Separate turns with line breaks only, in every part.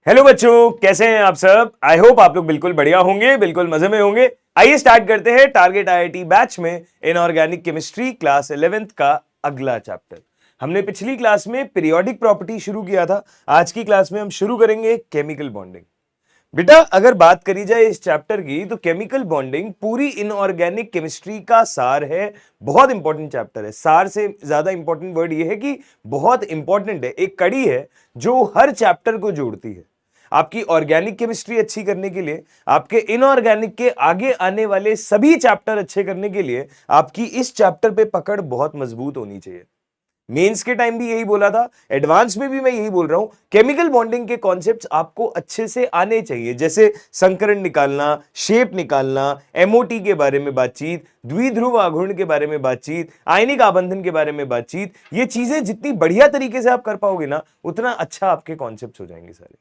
Hello बच्चों, कैसे हैं आप सब। आई होप आप लोग बिल्कुल बढ़िया होंगे, बिल्कुल मजे में होंगे। आइए स्टार्ट करते हैं टारगेट आईआईटी बैच में इनऑर्गेनिक केमिस्ट्री क्लास 11th का अगला चैप्टर। हमने पिछली क्लास में पीरियोडिक प्रॉपर्टी शुरू किया था। आज की क्लास में हम शुरू करेंगे केमिकल बॉन्डिंग। बेटा अगर बात करी जाए इस चैप्टर की तो केमिकल बॉन्डिंग पूरी इनऑर्गेनिक केमिस्ट्री का सार है। बहुत इंपॉर्टेंट चैप्टर है। सार से ज्यादा इंपॉर्टेंट वर्ड ये है कि बहुत इंपॉर्टेंट है, एक कड़ी है जो हर चैप्टर को जोड़ती है। आपकी ऑर्गेनिक केमिस्ट्री अच्छी करने के लिए, आपके इनऑर्गेनिक के आगे आने वाले सभी चैप्टर अच्छे करने के लिए आपकी इस चैप्टर पे पकड़ बहुत मजबूत होनी चाहिए। मेंस के टाइम भी यही बोला था, एडवांस में भी मैं यही बोल रहा हूं। केमिकल बॉन्डिंग के कॉन्सेप्ट्स आपको अच्छे से आने चाहिए, जैसे संकरण निकालना, शेप निकालना, एमओटी के बारे में बातचीत, द्विध्रुव आघूर्ण के बारे में बातचीत, आयनिक आबंधन के बारे में बातचीत। ये चीजें जितनी बढ़िया तरीके से आप कर पाओगे ना, उतना अच्छा आपके कॉन्सेप्ट्स हो जाएंगे सारे।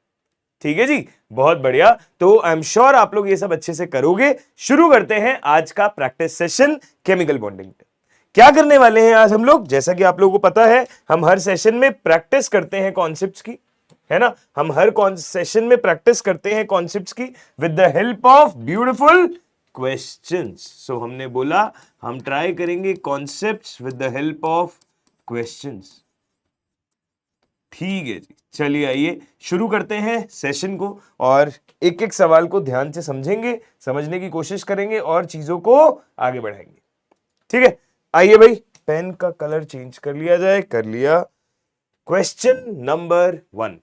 ठीक है जी, बहुत बढ़िया। तो आई एम श्योर आप लोग ये सब अच्छे से करोगे। शुरू करते हैं आज का प्रैक्टिस सेशन केमिकल बॉन्डिंग पे। क्या करने वाले हैं आज हम लोग, जैसा कि आप लोगों को पता है हम हर सेशन में प्रैक्टिस करते हैं कॉन्सेप्ट्स की, है ना। हम हर सेशन में प्रैक्टिस करते हैं कॉन्सेप्ट्स की with the help of beautiful questions. So हमने बोला हम ट्राई करेंगे concepts with the help of questions. ठीक है जी, चलिए आइए शुरू करते हैं सेशन को और एक एक सवाल को ध्यान से समझेंगे, समझने की कोशिश करेंगे और चीजों को आगे बढ़ाएंगे। ठीक है, आइए भाई पेन का कलर चेंज कर लिया जाए। कर लिया। क्वेश्चन नंबर 1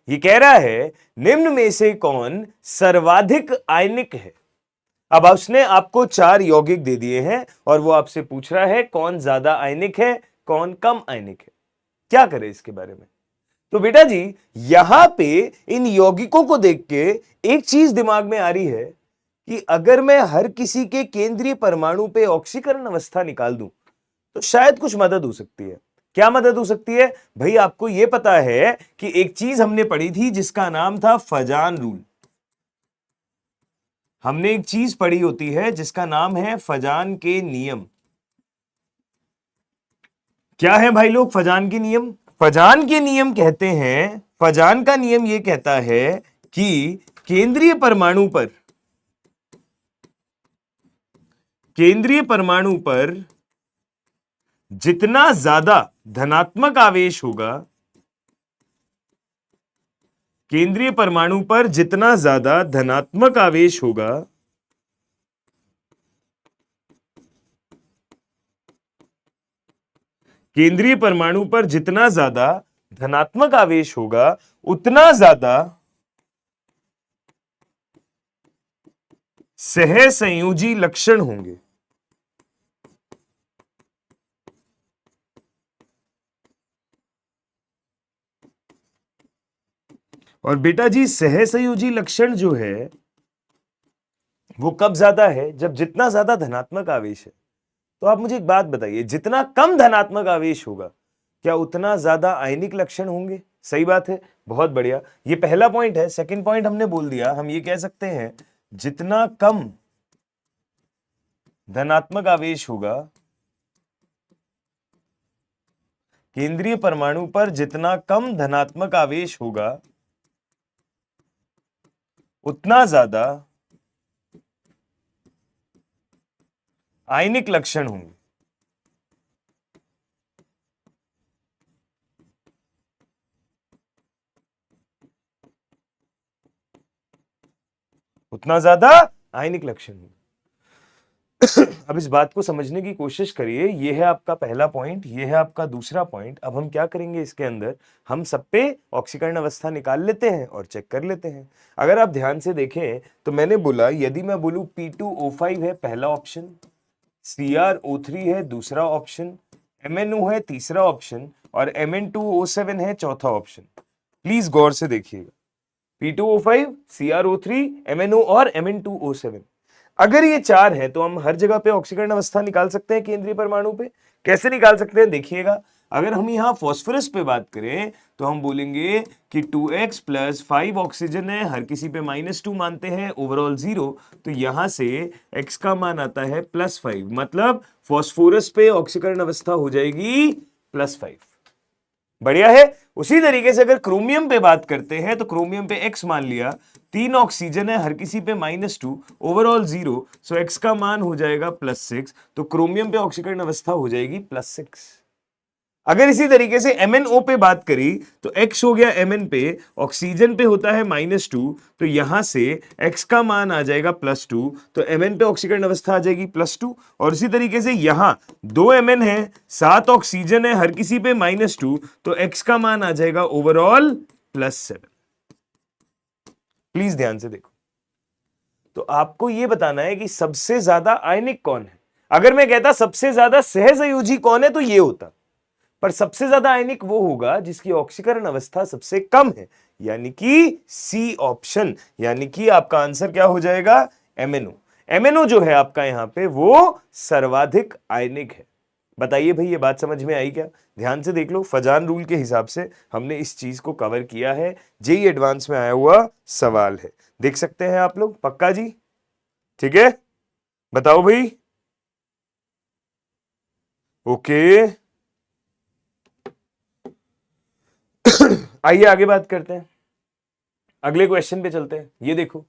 ये कह रहा है निम्न में से कौन सर्वाधिक आयनिक है। अब उसने आपको 4 यौगिक दे दिए हैं और वो आपसे पूछ रहा है कौन ज्यादा आयनिक है, कौन कम आयनिक है। क्या करें इसके बारे में। तो बेटा जी यहां पे इन यौगिकों को देख के एक चीज दिमाग में आ रही है कि अगर मैं हर किसी के केंद्रीय परमाणु पे ऑक्सीकरण अवस्था निकाल दूं तो शायद कुछ मदद हो सकती है। क्या मदद हो सकती है भाई, आपको यह पता है कि एक चीज हमने पढ़ी थी जिसका नाम था फजान रूल। हमने एक चीज पढ़ी होती है जिसका नाम है फजान के नियम। क्या है भाई लोग फजान के नियम। फजान के नियम कहते हैं, फजान का नियम यह कहता है कि केंद्रीय परमाणु पर, केंद्रीय परमाणु पर जितना ज्यादा धनात्मक आवेश होगा, केंद्रीय परमाणु पर जितना ज्यादा धनात्मक आवेश होगा, केंद्रीय परमाणु पर जितना ज्यादा धनात्मक आवेश होगा उतना ज्यादा सहसंयोजी लक्षण होंगे। और बेटा जी सहसंयोजी लक्षण जो है वो कब ज्यादा है, जब जितना ज्यादा धनात्मक आवेश है। तो आप मुझे एक बात बताइए, जितना कम धनात्मक आवेश होगा क्या उतना ज्यादा आयनिक लक्षण होंगे। सही बात है, बहुत बढ़िया। ये पहला पॉइंट है। सेकंड पॉइंट हमने बोल दिया, हम ये कह सकते हैं जितना कम धनात्मक आवेश होगा, केंद्रीय परमाणु पर जितना कम धनात्मक आवेश होगा उतना ज्यादा आयनिक लक्षण होंगे। उतना ज्यादा आयनिक लक्षण होंगे। अब इस बात को समझने की कोशिश करिए। यह है आपका पहला पॉइंट, यह है आपका दूसरा पॉइंट। अब हम क्या करेंगे इसके अंदर, हम सब पे ऑक्सीकरण अवस्था निकाल लेते हैं और चेक कर लेते हैं। अगर आप ध्यान से देखें तो मैंने बोला यदि मैं बोलूं P2O5 है पहला ऑप्शन, CrO3 है दूसरा ऑप्शन, MnO है तीसरा ऑप्शन और Mn2O7 है चौथा ऑप्शन। प्लीज गौर से देखिएगा, P2O5, CrO3, MnO और Mn2O7। अगर ये 4 है तो हम हर जगह पे ऑक्सीकरण अवस्था निकाल सकते हैं केंद्रीय परमाणु पे। कैसे निकाल सकते हैं देखिएगा। अगर हम यहां फास्फोरस पे बात करें तो हम बोलेंगे कि 2x प्लस 5 ऑक्सीजन है, हर किसी पे -2 मानते हैं, ओवरऑल 0। तो यहां से x का मान आता है +5, मतलब फास्फोरस पे ऑक्सीकरण अवस्था हो जाएगी +5। बढ़िया है। उसी तरीके से अगर क्रोमियम पे बात करते हैं तो क्रोमियम पे x मान लिया, 3 ऑक्सीजन है, हर किसी पे -2, ओवरऑल 0, सो x का मान हो जाएगा +6, तो क्रोमियम पे ऑक्सीकरण अवस्था हो जाएगी +6। अगर इसी तरीके से MnO पे बात करी तो X हो गया Mn पे, ऑक्सीजन पे होता है -2, तो यहां से X का मान आ जाएगा +2, तो Mn पे ऑक्सीकरण अवस्था आ जाएगी +2। और इसी तरीके से यहां 2 Mn है, 7 ऑक्सीजन है, हर किसी पे -2, तो X का मान आ जाएगा ओवरऑल +7। प्लीज ध्यान से देखो, तो आपको यह बताना है कि सबसे ज्यादा आयनिक कौन है। अगर मैं कहता सबसे ज्यादा सहसंयोजी कौन है तो यह होता, पर सबसे ज्यादा आयनिक वो होगा जिसकी ऑक्सीकरण अवस्था सबसे कम है, यानी कि सी ऑप्शन, यानी कि आपका आंसर क्या हो जाएगा, MnO। MnO जो है आपका यहां पे वो सर्वाधिक आयनिक है। बताइए भाई ये बात समझ में आई क्या? ध्यान से देख लो, फजान रूल के हिसाब से हमने इस चीज को कवर किया है, जेई एडवांस में आया हुआ सवाल है, देख सकते हैं आप लोग। पक्का जी? ठीक है, बताओ भाई। ओके, आइए आगे बात करते हैं, अगले क्वेश्चन पे चलते हैं। ये देखो,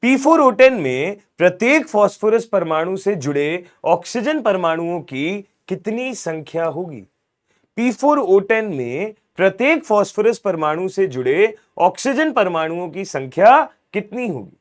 P4O10 में प्रत्येक फास्फोरस परमाणु से जुड़े ऑक्सीजन परमाणुओं की कितनी संख्या होगी? P4O10 में प्रत्येक फास्फोरस परमाणु से जुड़े ऑक्सीजन परमाणुओं की संख्या कितनी होगी?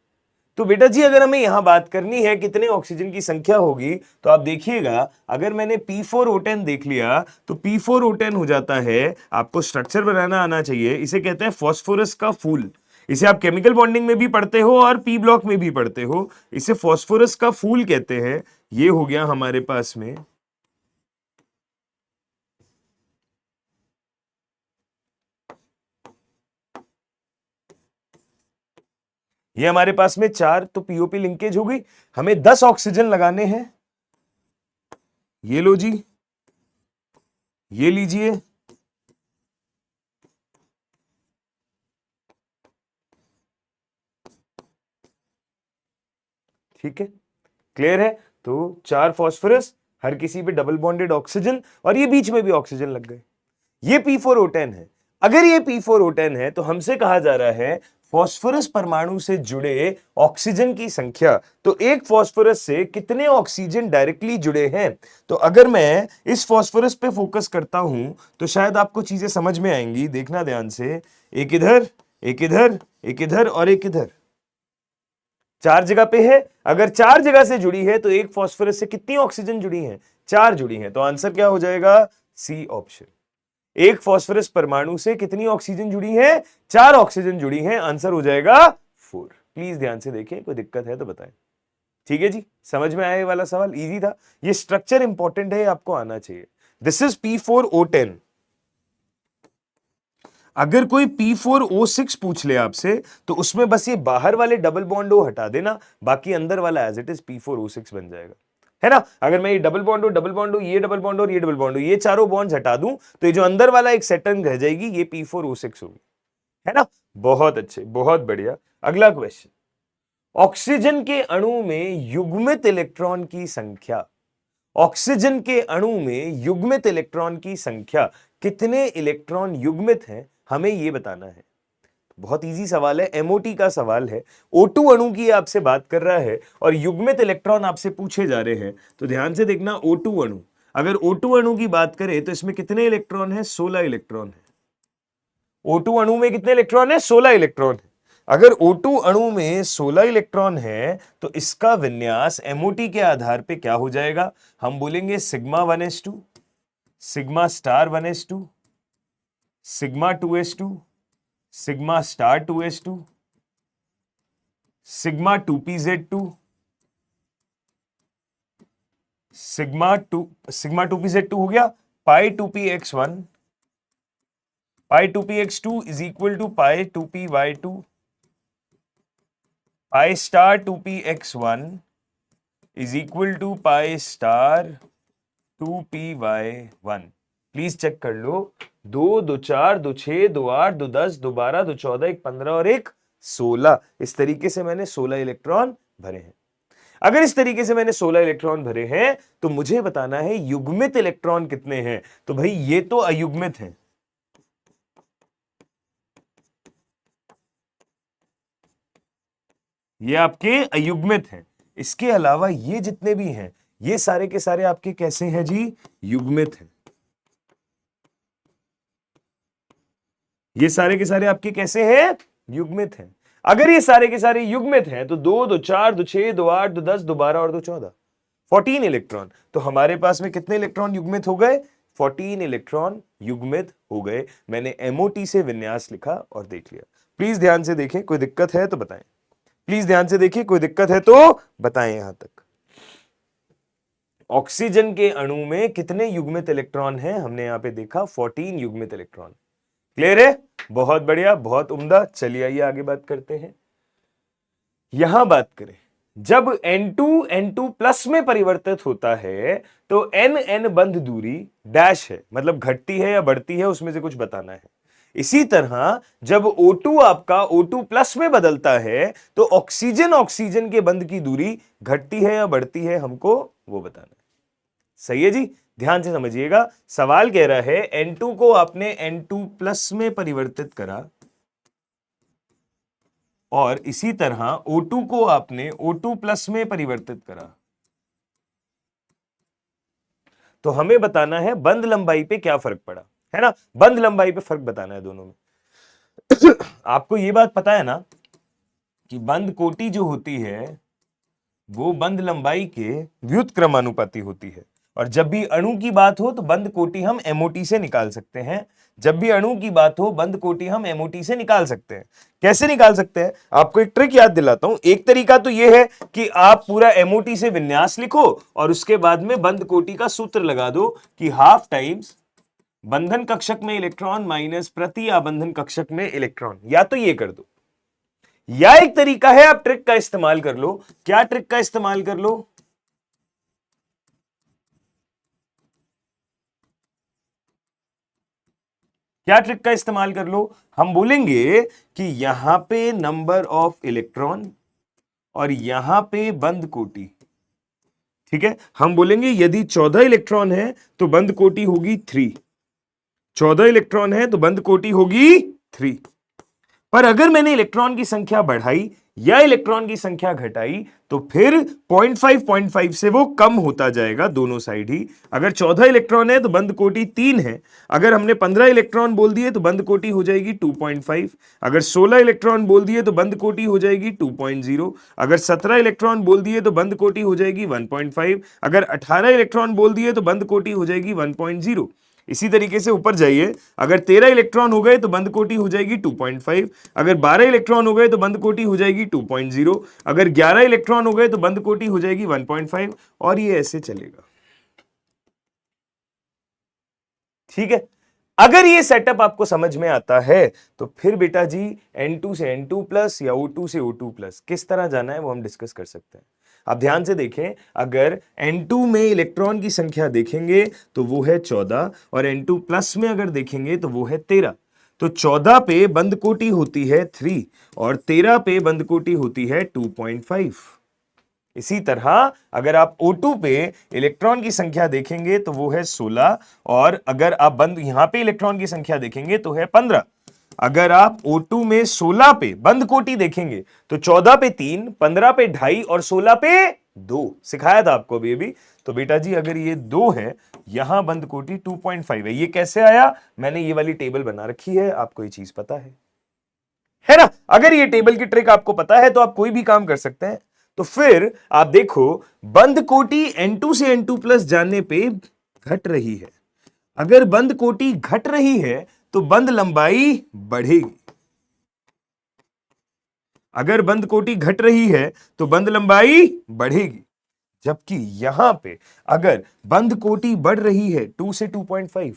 तो बेटा जी अगर हमें यहां बात करनी है कितने ऑक्सीजन की संख्या होगी, तो आप देखिएगा, अगर मैंने P4O10 देख लिया तो P4O10 हो जाता है, आपको स्ट्रक्चर बनाना आना चाहिए, इसे कहते हैं फास्फोरस का फूल। इसे आप केमिकल बॉन्डिंग में भी पढ़ते हो और पी ब्लॉक में भी पढ़ते हो, इसे फास्फोरस का फूल कहते हैं। ये हो गया हमारे पास में, ये हमारे पास में 4 तो पीओपी लिंकेज हो गई, हमें 10 ऑक्सीजन लगाने हैं। ये लो जी, ये लीजिए, ठीक है, क्लियर है? तो 4 फास्फोरस, हर किसी पे डबल बॉन्डेड ऑक्सीजन, और ये बीच में भी ऑक्सीजन लग गए। ये P4O10 है। अगर ये P4O10 है तो हमसे कहा जा रहा है फास्फोरस परमाणु से जुड़े ऑक्सीजन की संख्या, तो एक फास्फोरस से कितने ऑक्सीजन डायरेक्टली जुड़े हैं। तो अगर मैं इस फास्फोरस पे फोकस करता हूं तो शायद आपको चीजें समझ में आएंगी, देखना ध्यान से। एक इधर, एक इधर, एक इधर और एक इधर, 4 जगह पे है। अगर 4 जगह से जुड़ी है तो एक फास्फोरस से कितनी ऑक्सीजन जुड़ी है, 4 जुड़ी है, तो आंसर क्या हो जाएगा, सी ऑप्शन। एक फास्फोरस परमाणु से कितनी ऑक्सीजन जुड़ी है, 4 ऑक्सीजन जुड़ी है, आंसर हो जाएगा 4। प्लीज ध्यान से देखें, कोई दिक्कत है तो बताएं। ठीक है जी, समझ में आया ये वाला सवाल? इजी था, ये स्ट्रक्चर इंपॉर्टेंट है, आपको आना चाहिए। This is P4O10। अगर कोई P4O6 पूछ ले आपसे तो उसमें बस ये बाहर वाले डबल बॉन्ड O हटा देना, बाकी अंदर वाला एज इट इज P4O6 बन जाएगा, है ना। अगर मैं ये डबल बॉन्ड हो, डबल बॉन्ड हो, ये डबल बॉन्ड और ये डबल बॉन्ड हो, ये चारों बॉन्ड्स हटा दूं तो ये जो अंदर वाला एक सेटन रह जाएगी, ये P4O6 होगी, है ना। बहुत अच्छे, बहुत बढ़िया। अगला क्वेश्चन, ऑक्सीजन के अणु में युग्मित इलेक्ट्रॉन की संख्या, ऑक्सीजन के अणु में युग्मित इलेक्ट्रॉन की संख्या, कितने इलेक्ट्रॉन युग्मित हैं, हमें यह बताना है। बहुत इजी सवाल है, एमओटी का सवाल है, O2 अणु की आपसे बात कर रहा है और युग्मित इलेक्ट्रॉन आपसे पूछे जा रहे हैं। तो ध्यान से देखना, O2 अणु, अगर O2 अणु की बात करें तो इसमें कितने इलेक्ट्रॉन है, 16 इलेक्ट्रॉन है। O2 अणु में कितने इलेक्ट्रॉन है, 16 इलेक्ट्रॉन है। अगर O2 अणु में 16 इलेक्ट्रॉन है तो इसका विन्यास एमओटी के आधार पे क्या हो जाएगा, हम बोलेंगे sigma 1s2, sigma star 1s2, sigma 2s2, sigma star 2s2, sigma 2pz2, sigma 2pz2 हो गया, pi 2px1, pi 2px2 is equal to pi 2py2, pi star 2px1 is equal to pi star 2py1। Please check कर लो, 2 2 4 2 6 2 8 2 10 2 12 2 14 1 15 और 1 16, इस तरीके से मैंने 16 electron भरे हैं। अगर इस तरीके से मैंने 16 इलेक्ट्रॉन भरे हैं तो मुझे बताना है युग्मित इलेक्ट्रॉन कितने हैं। तो भाई ये तो अयुग्मित हैं, ये आपके अयुग्मित हैं। इसके अलावा ये जितने भी हैं ये सारे के सारे आपके कैसे हैं जी? युग्मित हैं। ये सारे के सारे आपके कैसे हैं? युग्मित हैं। अगर ये सारे के सारे युग्मित हैं तो 2 2 4 2 6 2 8 2 10 2 12 और 2 14, 14 इलेक्ट्रॉन। तो हमारे पास में कितने इलेक्ट्रॉन युग्मित हो गए? 14 इलेक्ट्रॉन युग्मित हो गए। मैंने एमओटी से विन्यास लिखा और देख लिया। प्लीज ध्यान से देखें, कोई दिक्कत है तो बताएं। प्लीज ध्यान से देखिए, कोई दिक्कत है तो बताएं। यहां तक ऑक्सीजन के अणु में कितने युग्मित इलेक्ट्रॉन हैं? हमने यहां पे देखा 14 युग्मित इलेक्ट्रॉन। क्लियर है? बहुत बढ़िया, बहुत उम्दा। चलिए आइए आगे बात करते हैं। यहां बात करें, जब N2 N2 प्लस में परिवर्तित होता है तो N बंध दूरी डैश है, मतलब घटती है या बढ़ती है, उसमें से कुछ बताना है। इसी तरह जब O2 आपका O2 प्लस में बदलता है तो ऑक्सीजन ऑक्सीजन के बंध की दूरी घटती है या बढ़ती है, हमको वो बताना है। सही है जी? ध्यान से समझिएगा। सवाल कह रहा है N2 को आपने N2 प्लस में परिवर्तित करा और इसी तरह O2 को आपने O2 प्लस में परिवर्तित करा, तो हमें बताना है बंध लंबाई पे क्या फर्क पड़ा, है ना? बंध लंबाई पे फर्क बताना है दोनों में। आपको ये बात पता है ना कि बंध कोटि जो होती है वो बंध लंबाई के व्युत्क्रमानुपाती होती है। और जब भी अणु की बात हो तो बंध कोटि हम एमओटी से निकाल सकते हैं। जब भी अणु की बात हो बंध कोटि हम एमओटी से निकाल सकते हैं। कैसे निकाल सकते हैं? आपको एक ट्रिक याद दिलाता हूं। एक तरीका तो यह है कि आप पूरा एमओटी से विन्यास लिखो और उसके बाद में बंध कोटि का सूत्र लगा दो कि हाफ टाइम्स बंधन कक्षक में इलेक्ट्रॉन माइनस प्रति आबंधन कक्षक में इलेक्ट्रॉन, या तो ये कर दो, या एक तरीका है आप ट्रिक का इस्तेमाल कर लो। क्या ट्रिक का इस्तेमाल कर लो? क्या ट्रिक का इस्तेमाल कर लो? हम बोलेंगे कि यहां पे नंबर ऑफ इलेक्ट्रॉन और यहां पे बंध कोटि, ठीक है? हम बोलेंगे यदि 14 इलेक्ट्रॉन है तो बंध कोटि होगी 3। 14 इलेक्ट्रॉन है तो बंध कोटि होगी 3। पर अगर मैंने इलेक्ट्रॉन की संख्या बढ़ाई या इलेक्ट्रॉन की संख्या घटाई तो फिर 0.5 से वो कम होता जाएगा दोनों साइड ही। अगर 14 इलेक्ट्रॉन है तो बंध कोटि 3 है। अगर हमने 15 इलेक्ट्रॉन बोल दिए तो बंध कोटि हो जाएगी 2.5। अगर 16 इलेक्ट्रॉन बोल दिए तो बंध कोटि हो जाएगी 2.0। अगर 17 इलेक्ट्रॉन बोल दिए तो बंध कोटि हो जाएगी 1.5। अगर 18 इलेक्ट्रॉन बोल दिए तो बंध कोटि हो जाएगी 1.0। इसी तरीके से ऊपर जाइए, अगर 13 इलेक्ट्रॉन हो गए तो बंध कोटि हो जाएगी 2.5। अगर 12 इलेक्ट्रॉन हो गए तो बंध कोटि हो जाएगी 2.0। अगर 11 इलेक्ट्रॉन हो गए तो बंध कोटि हो जाएगी 1.5 और ये ऐसे चलेगा। ठीक है? अगर ये सेटअप आपको समझ में आता है तो फिर बेटा जी N2 से N2 प्लस या O2 से O2 प्लस किस तरह जाना है वो हम डिस्कस कर सकते हैं। आप ध्यान से देखें, अगर N2 में इलेक्ट्रॉन की संख्या देखेंगे तो वो है 14 और N2 प्लस में अगर देखेंगे तो वो है 13। तो 14 पे बंध कोटि होती है 3 और 13 पे बंध कोटि होती है 2.5। इसी तरह अगर आप O2 पे इलेक्ट्रॉन की संख्या देखेंगे तो वो है 16 और अगर आप बंद यहां पे इलेक्ट्रॉन की संख्या देखेंगे तो है 15। अगर आप O2 में 16 पे बंद कोटि देखेंगे तो 14 पे 3, 15 पे 2.5 और 16 पे 2। सिखाया था आपको अभी। तो बेटा जी अगर ये 2 है, यहां बंद कोटि 2.5 है। ये कैसे आया? मैंने ये वाली टेबल बना रखी है, आपको ये चीज पता है ना? अगर ये टेबल की ट्रिक आपको पता है तो आप कोई भी काम कर सकते हैं। तो फिर आप देखो, बंध कोटि N2 से N2 प्लस जाने पे घट रही है। अगर बंध कोटि घट रही है तो बंध लंबाई बढ़ेगी। अगर बंध कोटि घट रही है तो बंध लंबाई बढ़ेगी। जबकि यहां पे अगर बंध कोटि बढ़ रही है 2 से 2.5,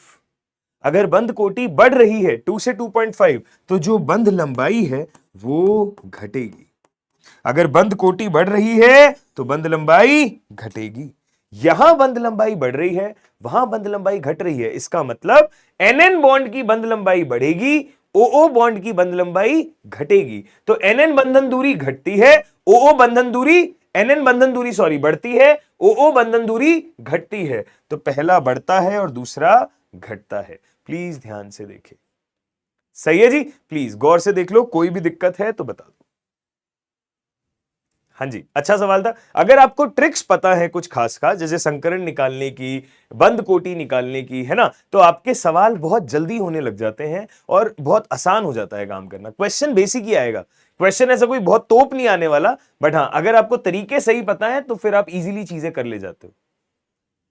अगर बंध कोटि बढ़ रही है 2 से 2.5 तो जो बंध लंबाई है वो घटेगी। अगर बंध कोटि बढ़ रही है तो बंध लंबाई घटेगी। यहां बंध लंबाई बढ़ रही है, वहां बंध लंबाई घट रही है। इसका मतलब NN बॉन्ड की बंध लंबाई बढ़ेगी, OO बॉन्ड की बंध लंबाई घटेगी। तो NN बंधन दूरी घटती है, OO बंधन दूरी NN बंधन दूरी सॉरी बढ़ती है, OO बंधन दूरी घटती है। तो पहला बढ़ता है और दूसरा घटता है। प्लीज ध्यान से देखें। सही है जी? प्लीज गौर से देख लो, कोई भी दिक्कत है तो बता दो। हाँ जी, अच्छा सवाल था। अगर आपको ट्रिक्स पता है कुछ खास खास, जैसे संकरण निकालने की, बंद कोटि निकालने की, है ना, तो आपके सवाल बहुत जल्दी होने लग जाते हैं और बहुत आसान हो जाता है काम करना। क्वेश्चन बेसिक ही आएगा, क्वेश्चन ऐसा कोई बहुत तोप नहीं आने वाला, बट हाँ अगर आपको तरीके सही पता है तो फिर आप इजीली चीजें कर ले जाते हो।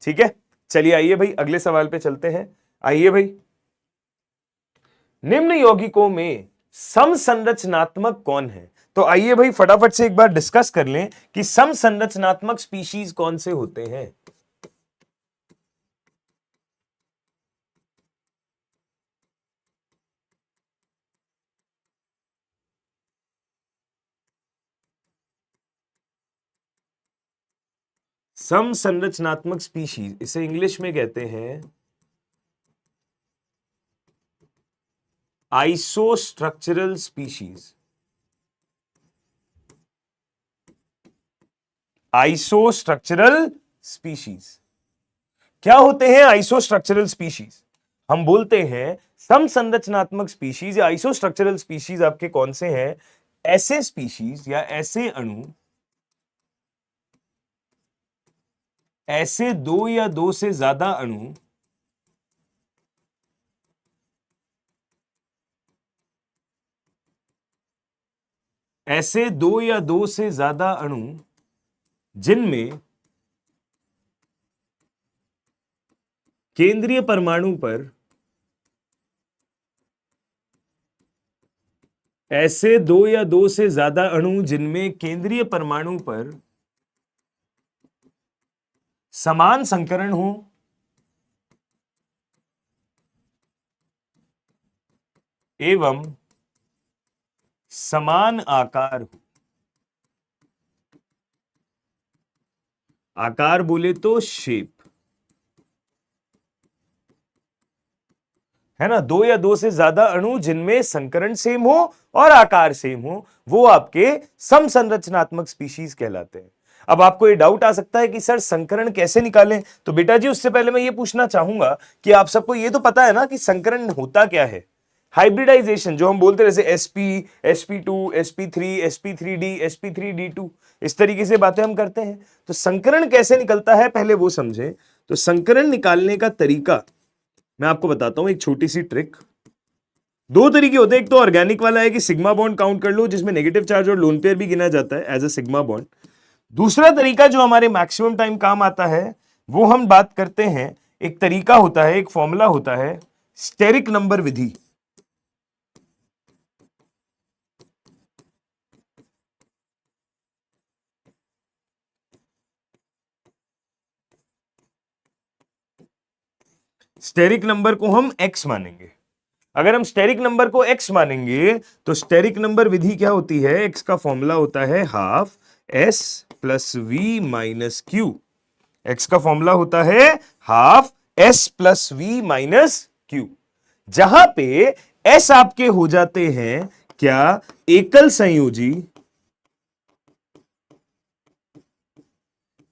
ठीक है, चलिए आइए भाई अगले सवाल पे चलते हैं। आइए भाई, निम्न यौगिकों में समसंरचनात्मक कौन है? तो आइए भाई फटाफट से एक बार डिस्कस कर लें कि समसंरचनात्मक स्पीशीज कौन से होते हैं। समसंरचनात्मक स्पीशीज, इसे इंग्लिश में कहते हैं आइसोस्ट्रक्चरल स्पीशीज। आइसोस्ट्रक्चरल स्पीशीज क्या होते हैं? आइसोस्ट्रक्चरल स्पीशीज हम बोलते हैं समसंरचनात्मक स्पीशीज या आइसोस्ट्रक्चरल स्पीशीज आपके कौन से हैं? ऐसे स्पीशीज या ऐसे अणु, ऐसे दो या दो से ज्यादा अणु ऐसे दो या दो से ज्यादा अणु जिनमें केंद्रीय परमाणु पर, ऐसे दो या दो से ज्यादा अणु जिनमें केंद्रीय परमाणु पर समान संकरण हो एवं समान आकार हो। आकार बोले तो शेप, है ना, दो या दो से ज्यादा अणु जिनमें संकरण सेम हो और आकार सेम हो, वो आपके समसंरचनात्मक स्पीशीज कहलाते हैं। अब आपको ये डाउट आ सकता है कि सर संकरण कैसे निकालें? तो बेटा जी उससे पहले मैं ये पूछना चाहूंगा कि आप सबको ये तो पता है ना कि संकरण होता क्या है? हाइब्रिडाइजेशन जो हम बोलते हैं, जैसे sp, sp2, sp3, sp3d, sp3d2, इस तरीके से बातें हम करते हैं। तो संकरण कैसे निकलता है पहले वो समझें। तो संकरण निकालने का तरीका मैं आपको बताता हूं, एक छोटी सी ट्रिक। दो तरीके होते हैं, एक तो ऑर्गेनिक वाला है कि सिग्मा बॉन्ड काउंट कर लो, जिसमें नेगेटिव चार्ज और लोन पेयर भी गिना जाता है एज अ सिग्मा बॉन्ड। दूसरा तरीका जो हमारे मैक्सिमम टाइम काम आता है, वो हम बात करते हैं, एक तरीका होता है, एक फॉर्मूला होता है, स्टेरिक नंबर विधि। स्टेरिक नंबर को हम x मानेंगे। अगर हम स्टेरिक नंबर को x मानेंगे तो स्टेरिक नंबर विधि क्या होती है? x का फॉर्मूला होता है half s plus v minus q. x का फॉर्मूला होता है half s plus v minus q, जहां पे s आपके हो जाते हैं क्या? एकल संयोजी,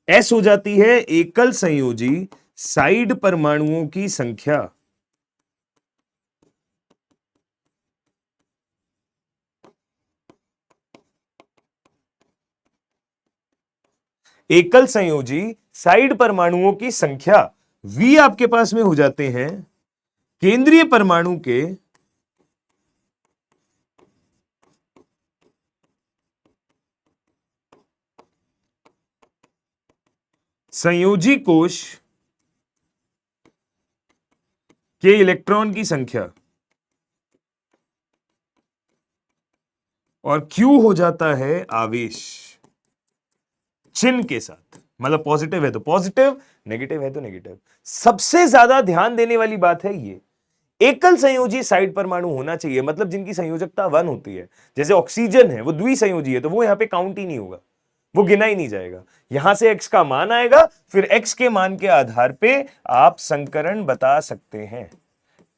s हो जाती है एकल संयोजी साइड परमाणुओं की संख्या। एकल संयोजी साइड परमाणुओं की संख्या v आपके पास में हो जाते हैं केंद्रीय परमाणु के संयोजी कोश के इलेक्ट्रॉन की संख्या, और Q हो जाता है आवेश चिन्ह के साथ। मतलब पॉजिटिव है तो पॉजिटिव, नेगेटिव है तो नेगेटिव। सबसे ज्यादा ध्यान देने वाली बात है ये, एकल संयोजी साइड परमाणु होना चाहिए, मतलब जिनकी संयोजकता 1 होती है। जैसे ऑक्सीजन है वो द्विसंयोजी है, तो वो यहां पे काउंट ही नहीं होगा, वो गिना ही नहीं जाएगा। यहां से x का मान आएगा, फिर x के मान के आधार पे आप संकरण बता सकते हैं।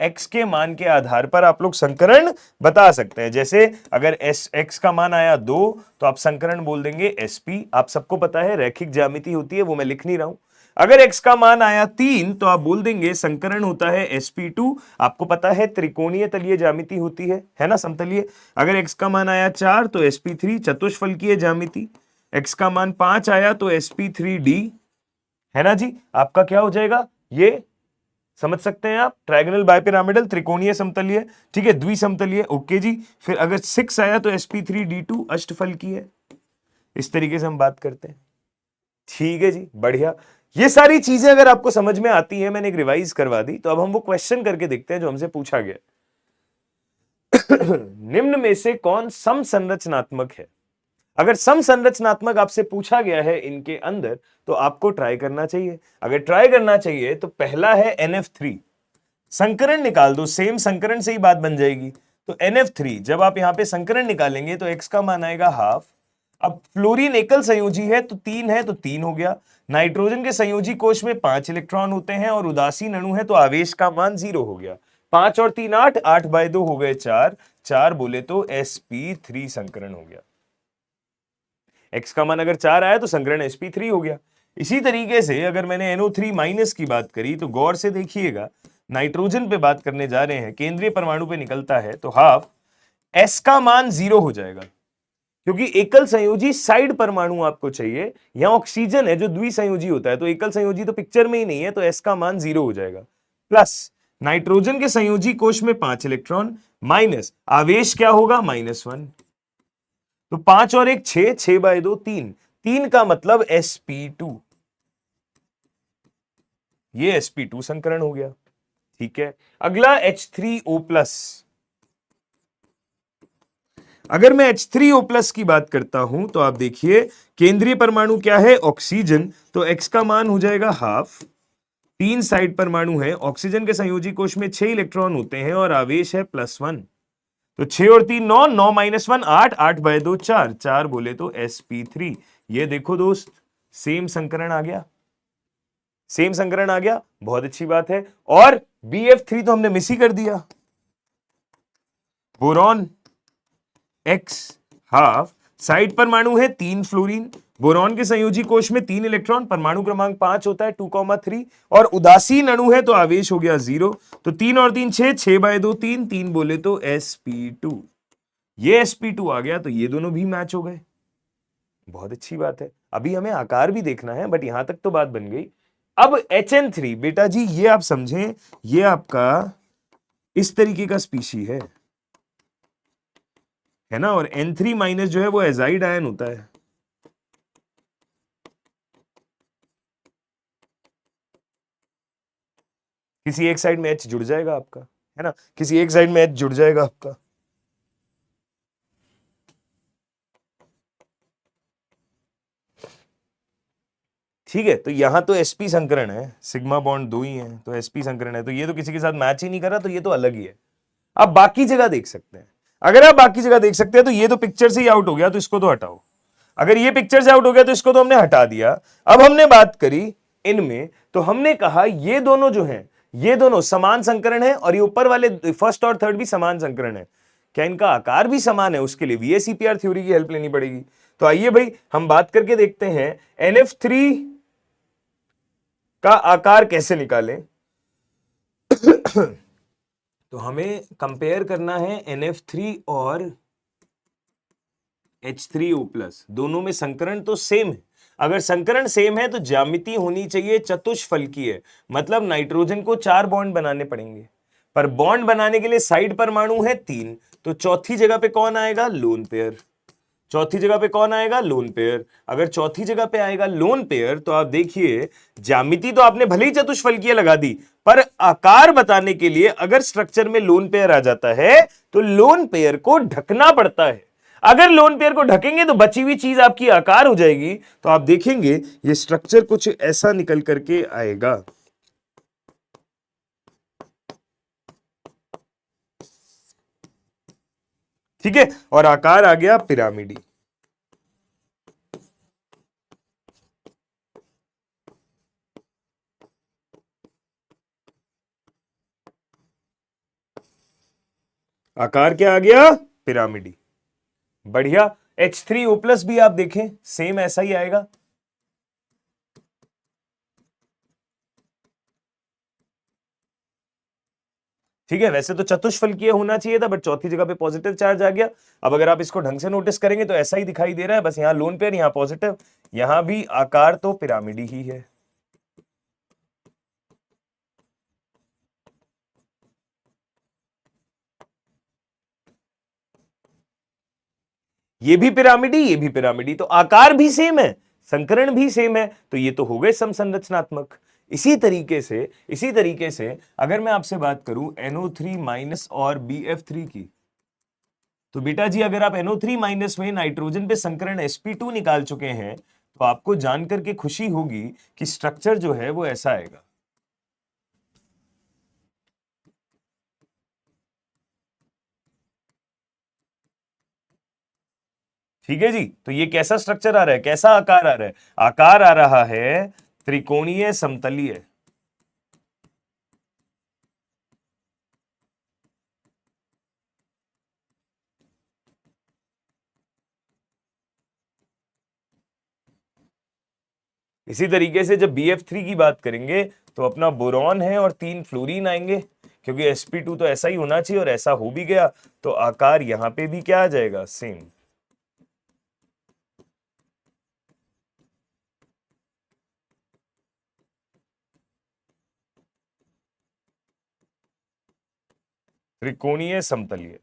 x के मान के आधार पर आप लोग संकरण बता सकते हैं। जैसे अगर x का मान आया 2 तो आप संकरण बोल देंगे sp। आप सबको पता है रैखिक ज्यामिति होती है, वो मैं लिख नहीं रहा हूं। अगर x का मान आया 3 तो आप बोल देंगे संकरण होता है sp2। आपको पता है त्रिकोणीय तलीय ज्यामिति होती है ना, समतलीय। अगर x का मान आया 4 तो sp3 चतुष्फलकीय ज्यामिति। x का मान 5 आया तो sp3d है ना जी, आपका क्या हो जाएगा, ये समझ सकते हैं आप, ट्रायगोनल बाइपिरामिडल त्रिकोणीय समतलीय, ठीक है, द्विसमतलीय, ओके जी। फिर अगर 6 आया तो sp3d2 अष्टफल की है। इस तरीके से हम बात करते हैं, ठीक है जी, बढ़िया। ये सारी चीजें अगर आपको समझ में आती है, मैंने एक रिवाइज करवा दी, तो अब हम वो क्वेश्चन करके देखते हैं जो हमसे पूछा गया। निम्न में से कौन समसंरचनात्मक है? अगर समसंरचनात्मक आपसे पूछा गया है इनके अंदर, तो आपको ट्राई करना चाहिए। अगर ट्राई करना चाहिए तो पहला है NF3, संकरण निकाल दो, सेम संकरण से ही बात बन जाएगी। तो NF3 जब आप यहां पे संकरण निकालेंगे तो x का मान आएगा हाफ। अब फ्लोरीन एकल संयोजी है तो 3 है तो 3 हो गया। नाइट्रोजन के संयोजी कोश में 5 इलेक्ट्रॉन होते हैं और उदासीन अणु है तो आवेश का मान 0 हो गया। 5 और 3 8, 8/2 हो गए 4, 4 बोले तो sp3 संकरण हो गया। x का मान अगर 4 आया तो संकरण sp3 हो गया। इसी तरीके से अगर मैंने NO3 माइनस की बात करी तो गौर से देखिएगा, नाइट्रोजन पे बात करने जा रहे हैं, केंद्रीय परमाणु पे निकलता है तो हाफ, s का मान 0 हो जाएगा क्योंकि एकल संयोजी साइड परमाणु आपको चाहिए। यहां ऑक्सीजन है जो द्विसंयोजी होता है, तो एकल संयोजी तो पिक्चर में ही नहीं है, तो s का मान 0 हो जाएगा। प्लस नाइट्रोजन के संयोजी कोश में 5 इलेक्ट्रॉन, माइनस आवेश क्या होगा, -1। तो 5 और 1 6, 6/2 3, 3 का मतलब sp2, ये sp2 संकरण हो गया, ठीक है। अगला H3O+, अगर मैं H3O+ की बात करता हूं तो आप देखिए केंद्रीय परमाणु क्या है, ऑक्सीजन, तो x का मान हो जाएगा हाफ। 3 साइड परमाणु है, ऑक्सीजन के संयोजी कोश में 6 इलेक्ट्रॉन होते हैं और आवेश है +1। तो 6 और 3 9, 9 -1 8, 8/2 4, 4 बोले तो sp3। ये देखो दोस्त, सेम संकरण आ गया, सेम संकरण आ गया, बहुत अच्छी बात है। और BF3 तो हमने मिस ही कर दिया। बोरॉन x हाफ, साइड परमाणु है 3 फ्लोरीन, बोरॉन के संयोजी कोश में 3 इलेक्ट्रॉन, परमाणु क्रमांक 5 होता है 2,3, और उदासीन अणु है तो आवेश हो गया 0। तो 3 और 3 6, 6/2 3, 3 बोले तो sp2। ये sp2 आ गया तो ये दोनों भी मैच हो गए, बहुत अच्छी बात है। अभी हमें आकार भी देखना है, बट यहां तक तो बात बन गई। अब HN3 बेटा जी, ये आप समझें, ये आपका इस तरीके का स्पीशी है ना, और N3 माइनस जो है वो एजाइड आयन होता है। किसी एक साइड में H जुड़ जाएगा आपका, है ना, किसी एक साइड में H जुड़ जाएगा आपका। ठीक है, तो यहां तो sp संकरण है, सिग्मा बॉन्ड 2 ही है तो sp संकरण है, तो ये तो किसी के साथ मैच ही नहीं कर रहा, तो ये तो अलग ही है। आप बाकी जगह देख सकते हैं, अगर आप बाकी जगह देख सकते हैं तो ये तो पिक्चर से ही आउट हो गया, तो इसको तो हटाओ। अगर ये पिक्चर से आउट हो गया तो इसको तो हमने हटा दिया। अब हमने बात करी इनमें, तो हमने कहा ये दोनों जो हैं, ये दोनों समान संकरण है, और ये ऊपर वाले फर्स्ट और थर्ड भी समान संकरण है। क्या इनका आकार भी समान है? उसके लिए VACPR थ्योरी की हेल्प लेनी पड़ेगी। तो आइए भाई हम बात करके देखते हैं NF3 का आकार कैसे निकालें। तो हमें कंपेयर करना है NF3 और H3O+, दोनों में संकरण तो सेम है। अगर संकरण सेम है तो ज्यामिति होनी चाहिए चतुष्फलकीय, मतलब नाइट्रोजन को 4 बॉन्ड बनाने पड़ेंगे, पर बॉन्ड बनाने के लिए साइड परमाणु है 3, तो चौथी जगह पे कौन आएगा, लोन पेयर। चौथी जगह पे कौन आएगा, लोन पेयर। अगर चौथी जगह पे आएगा लोन पेयर, तो आप देखिए ज्यामिति तो आपने भले ही चतुष्फलकीय लगा दी, पर आकार बताने के लिए अगर स्ट्रक्चर में लोन पेयर आ जाता है तो लोन पेयर को ढकना पड़ता है। अगर लोन पेयर को ढकेंगे तो बची हुई चीज आपकी आकार हो जाएगी। तो आप देखेंगे ये स्ट्रक्चर कुछ ऐसा निकल करके आएगा। ठीक है, और आकार आ गया पिरामिडी। आकार क्या आ गया, पिरामिडी। बढ़िया। H3O+ भी आप देखें सेम ऐसा ही आएगा। ठीक है, वैसे तो चतुष्फलकीय होना चाहिए था, बट चौथी जगह पे पॉजिटिव चार्ज आ गया। अब अगर आप इसको ढंग से नोटिस करेंगे तो ऐसा ही दिखाई दे रहा है, बस यहाँ लोन पेयर, यहाँ पॉजिटिव, यहां भी आकार तो पिरामिडी ही है। ये भी पिरामिडी, ये भी पिरामिडी, तो आकार भी सेम है, संकरण भी सेम है, तो ये तो हो गए समसंरचनात्मक। इसी तरीके से अगर मैं आपसे बात करूं NO3 माइनस और BF3 की, तो बेटा जी अगर आप NO3 माइनस में नाइट्रोजन पे संकरण sp2 निकाल चुके हैं, तो आपको जानकर के खुशी होगी कि स्ट्रक्चर जो है वो ऐसा आएगा। ठीक है जी, तो ये कैसा स्ट्रक्चर आ रहा है, कैसा आकार आ रहा है? आकार आ रहा है त्रिकोणीय समतलीय। इसी तरीके से जब BF3 की बात करेंगे तो अपना बोरॉन है और 3 फ्लोरीन आएंगे, क्योंकि sp2 तो ऐसा ही होना चाहिए और ऐसा हो भी गया, तो आकार यहां पे भी क्या आ जाएगा, सेम। त्रिकोणीय समतलीय।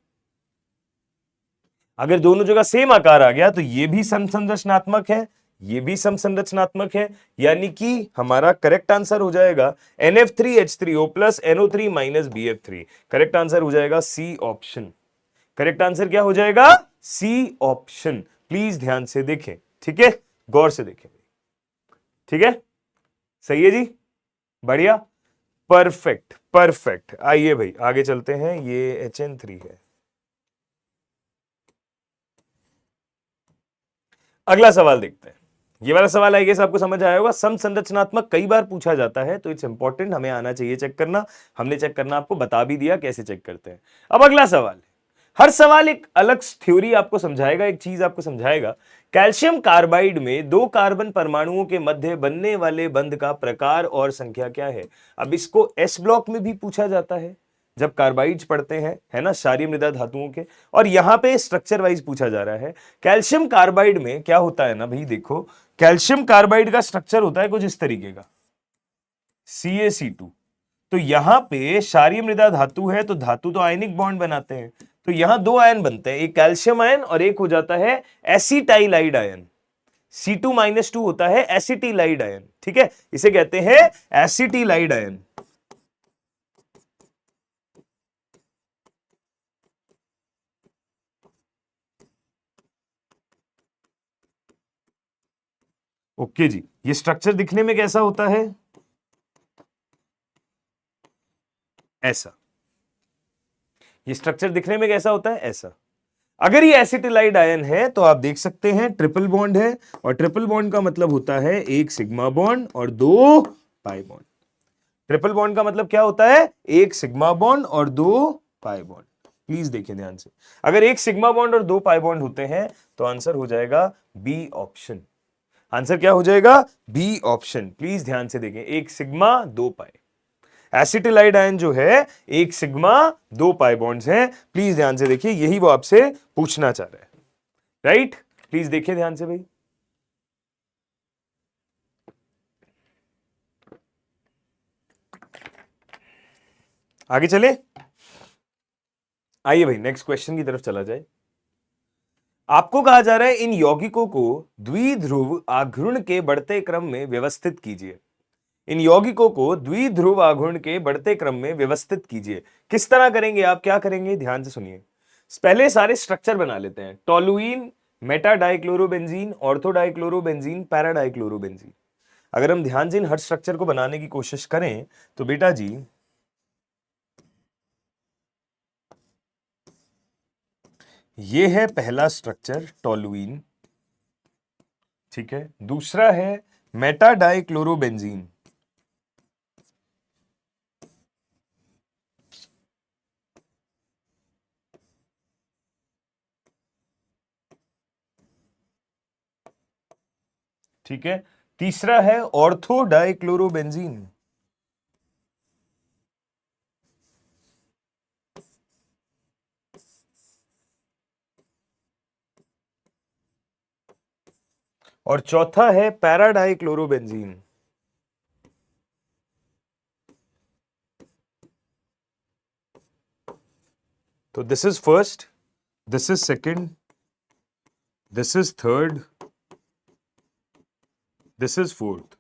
अगर दोनों जगह सेम आकार आ गया तो ये भी समसंरचनात्मक है, ये भी समसंरचनात्मक है, यानी कि हमारा करेक्ट आंसर हो जाएगा NF3H3O plus NO3 minus BF3। Correct answer हो जाएगा सी ऑप्शन। करेक्ट आंसर क्या हो जाएगा, सी ऑप्शन। प्लीज ध्यान से देखें, ठीक है, गौर से देखें, ठीक है, सही है जी, बढ़िया, परफेक्ट परफेक्ट। आइए भाई आगे चलते हैं, ये HN3 है। अगला सवाल देखते हैं। ये वाला सवाल आई गेस आपको समझ आया होगा, समसंरचनात्मक कई बार पूछा जाता है, तो इट्स इंपॉर्टेंट, हमें आना चाहिए चेक करना। हमने चेक करना आपको बता भी दिया कैसे चेक करते हैं। अब अगला सवाल है, हर सवाल एक अलग थ्योरी आपको समझाएगा, एक चीज आपको समझाएगा। कैल्शियम कार्बाइड में 2 कार्बन परमाणुओं के मध्य बनने वाले बंध का प्रकार और संख्या क्या है? अब इसको S ब्लॉक में भी पूछा जाता है जब कार्बाइड्स पढ़ते हैं, है ना, क्षारीय मृदा धातुओं के, और यहां पे स्ट्रक्चर वाइज पूछा जा रहा है। कैल्शियम कार्बाइड में क्या होता है ना भाई, देखो कैल्शियम कार्बाइड का स्ट्रक्चर होता है कुछ इस तरीके का, CaC2। तो यहां पे क्षारीय मृदा धातु है, तो धातु तो आयनिक बॉन्ड बनाते हैं, तो यहां 2 आयन बनते हैं, एक कैल्शियम आयन और एक हो जाता है एसिटाइलाइड आयन। C2-2 होता है एसिटिलाइड आयन, ठीक है, इसे कहते हैं एसिटिलाइड आयन। ओके जी, ये स्ट्रक्चर दिखने में कैसा होता है, ऐसा। ये स्ट्रक्चर दिखने में कैसा होता है, ऐसा। अगर ये एसिटिलाइड आयन है तो आप देख सकते हैं ट्रिपल बॉन्ड है, और ट्रिपल बॉन्ड का मतलब होता है एक सिग्मा बॉन्ड और 2 पाई बॉन्ड। ट्रिपल बॉन्ड का मतलब क्या होता है, एक सिग्मा बॉन्ड और 2 पाई बॉन्ड। प्लीज देखिए ध्यान से, अगर एक सिग्मा बॉन्ड और 2 पाई बॉन्ड होते हैं तो आंसर हो जाएगा बी ऑप्शन। आंसर क्या हो जाएगा, बी ऑप्शन। प्लीज ध्यान से देखें, एक सिग्मा 2 पाई। एसिटिलाइड आयन जो है एक सिग्मा 2 पाई बॉन्ड्स हैं। प्लीज ध्यान से देखिए, यही वो आपसे पूछना चाह रहा है, राइट? प्लीज देखिए ध्यान से भाई, आगे चले। आइए भाई नेक्स्ट क्वेश्चन की तरफ चला जाए। आपको कहा जा रहा है इन यौगिकों को द्विध्रुव आघूर्ण के बढ़ते क्रम में व्यवस्थित कीजिए। इन यौगिकों को द्विध्रुव आघूर्ण के बढ़ते क्रम में व्यवस्थित कीजिए। किस तरह करेंगे आप, क्या करेंगे, ध्यान से सुनिए। पहले सारे स्ट्रक्चर बना लेते हैं। Toluene, Meta dichlorobenzene, ortho dichlorobenzene, para dichlorobenzene. अगर हम ध्यान से इन हर स्ट्रक्चर को बनाने की कोशिश करें तो बेटा जी ये है पहला स्ट्रक्चर टोलुइन, ठीक है, दूसरा है मेटा डाइक्लोरोबेंजीन, ठीक है, तीसरा है ऑर्थो डाइक्लोरोबेंजीन। और चौथा है पैराडाइक्लोरोबेंजीन। तो this is first, this is second, this is third, this is fourth.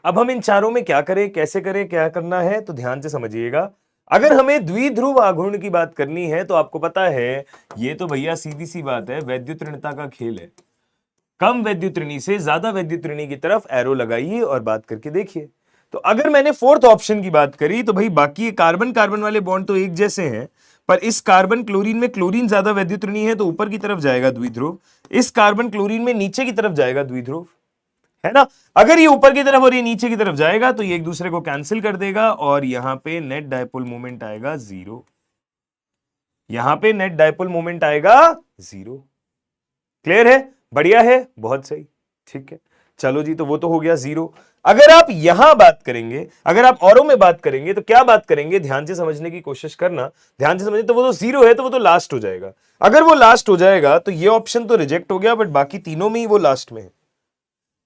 अब हम इन चारों में क्या करें, कैसे करें, क्या करना है, तो ध्यान से समझिएगा। अगर हमें द्विध्रुव आघूर्ण की बात करनी है तो आपको पता है ये तो भैया सीधी सी बात है, वैद्युत ऋणता का खेल है। कम वैद्युत ऋणी से ज्यादा वैद्युत ऋणी की तरफ एरो लगाइए और बात करके देखिए। तो अगर मैंने फोर्थ ऑप्शन की बात करी तो भाई बाकी कार्बन कार्बन वाले बॉन्ड तो एक जैसे हैं, पर इस कार्बन क्लोरीन में क्लोरीन ज्यादा वैद्युत ऋणी है तो ऊपर की तरफ जाएगा द्विध्रुव, इस कार्बन क्लोरीन में नीचे की तरफ जाएगा द्विध्रुव, है ना। अगर ये ऊपर की तरफ और ये नीचे की तरफ जाएगा तो ये एक दूसरे को कैंसिल कर देगा और यहां पे नेट डायपोल मोमेंट आएगा जीरो, यहां पे नेट डायपोल मोमेंट आएगा जीरो। क्लियर है, बढ़िया है, बहुत सही, ठीक है। चलो जी, तो वो तो हो गया जीरो। अगर आप यहां बात करेंगे, अगर आप औरों में बात करेंगे तो क्या बात करेंगे, ध्यान से समझने की कोशिश करना, ध्यान से समझिए। तो वो तो जीरो है तो वो तो लास्ट हो जाएगा। अगर वो लास्ट हो जाएगा तो ये ऑप्शन तो रिजेक्ट हो गया, बट बाकी तीनों में ही वो लास्ट में है।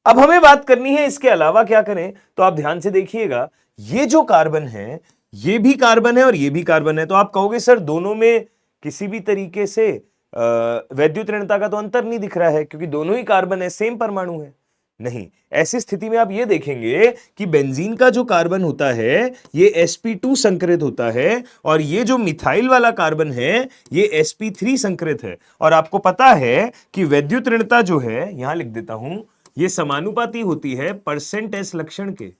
अब हमें बात करनी है इसके अलावा क्या करें, तो आप ध्यान से देखिएगा। ये जो कार्बन है, ये भी कार्बन है और ये भी कार्बन है, तो आप कहोगे सर दोनों में किसी भी तरीके से वैद्युत ऋणता का तो अंतर नहीं दिख रहा है क्योंकि दोनों ही कार्बन है, सेम परमाणु है। नहीं, ऐसी स्थिति में आप ये देखेंगे कि बेंजीन का जो कार्बन होता है ये sp2 संकरित होता है और ये जो मिथाइल वाला कार्बन है ये sp3 संकरित है। और आपको पता है कि वैद्युत ऋणता जो है, यहां लिख देता हूं, ये समानुपाती होती है परसेंट एस लक्षण के।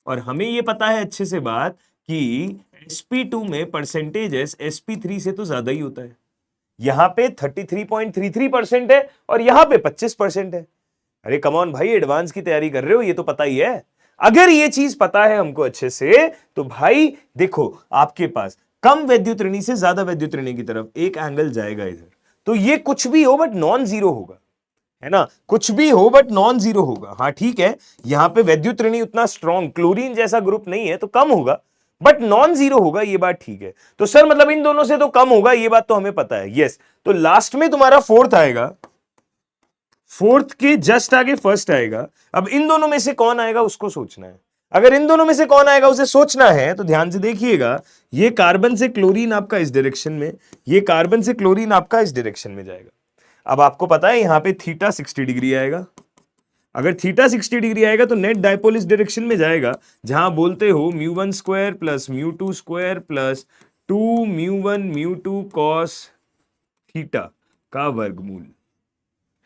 और हमें ये पता है अच्छे से बात कि sp2 में परसेंटेज एस sp3 से तो ज्यादा ही होता है। यहां पे 33.33% है और यहां पे 25% है। अरे कम ऑन भाई, एडवांस की तैयारी कर रहे हो, ये तो पता ही है। अगर ये चीज पता है हमको अच्छे से तो भाई देखो, आपके पास कम वैद्युत ऋणी से ज्यादा वैद्युत ऋणी की तरफ एक एंगल जाएगा इधर, तो ये कुछ भी हो बट नॉन जीरो होगा, है ना। कुछ भी हो बट नॉन जीरो होगा। हाँ ठीक है, यहां पे वैद्युत ऋणी उतना स्ट्रॉन्ग क्लोरीन जैसा ग्रुप नहीं है तो कम होगा, बट नॉन जीरो होगा, ये बात ठीक है। तो सर मतलब इन दोनों से तो कम होगा, ये बात तो हमें पता है, यस। तो लास्ट में तुम्हारा फोर्थ आएगा, फोर्थ के जस्ट आगे फर्स्ट आएगा। अब इन दोनों में से कौन आएगा उसको सोचना है। अगर इन दोनों में से कौन आएगा उसे सोचना है तो ध्यान से देखिएगा। ये कार्बन से क्लोरीन आपका इस डायरेक्शन में, ये कार्बन से क्लोरीन आपका इस डायरेक्शन में जाएगा। अब आपको पता है यहां पे थीटा 60 डिग्री आएगा। अगर थीटा 60 डिग्री आएगा तो नेट डायपोल इस डायरेक्शन में जाएगा, जहां बोलते हो μ1 square plus μ2 square plus 2 μ1 μ2 cos theta का वर्गमूल,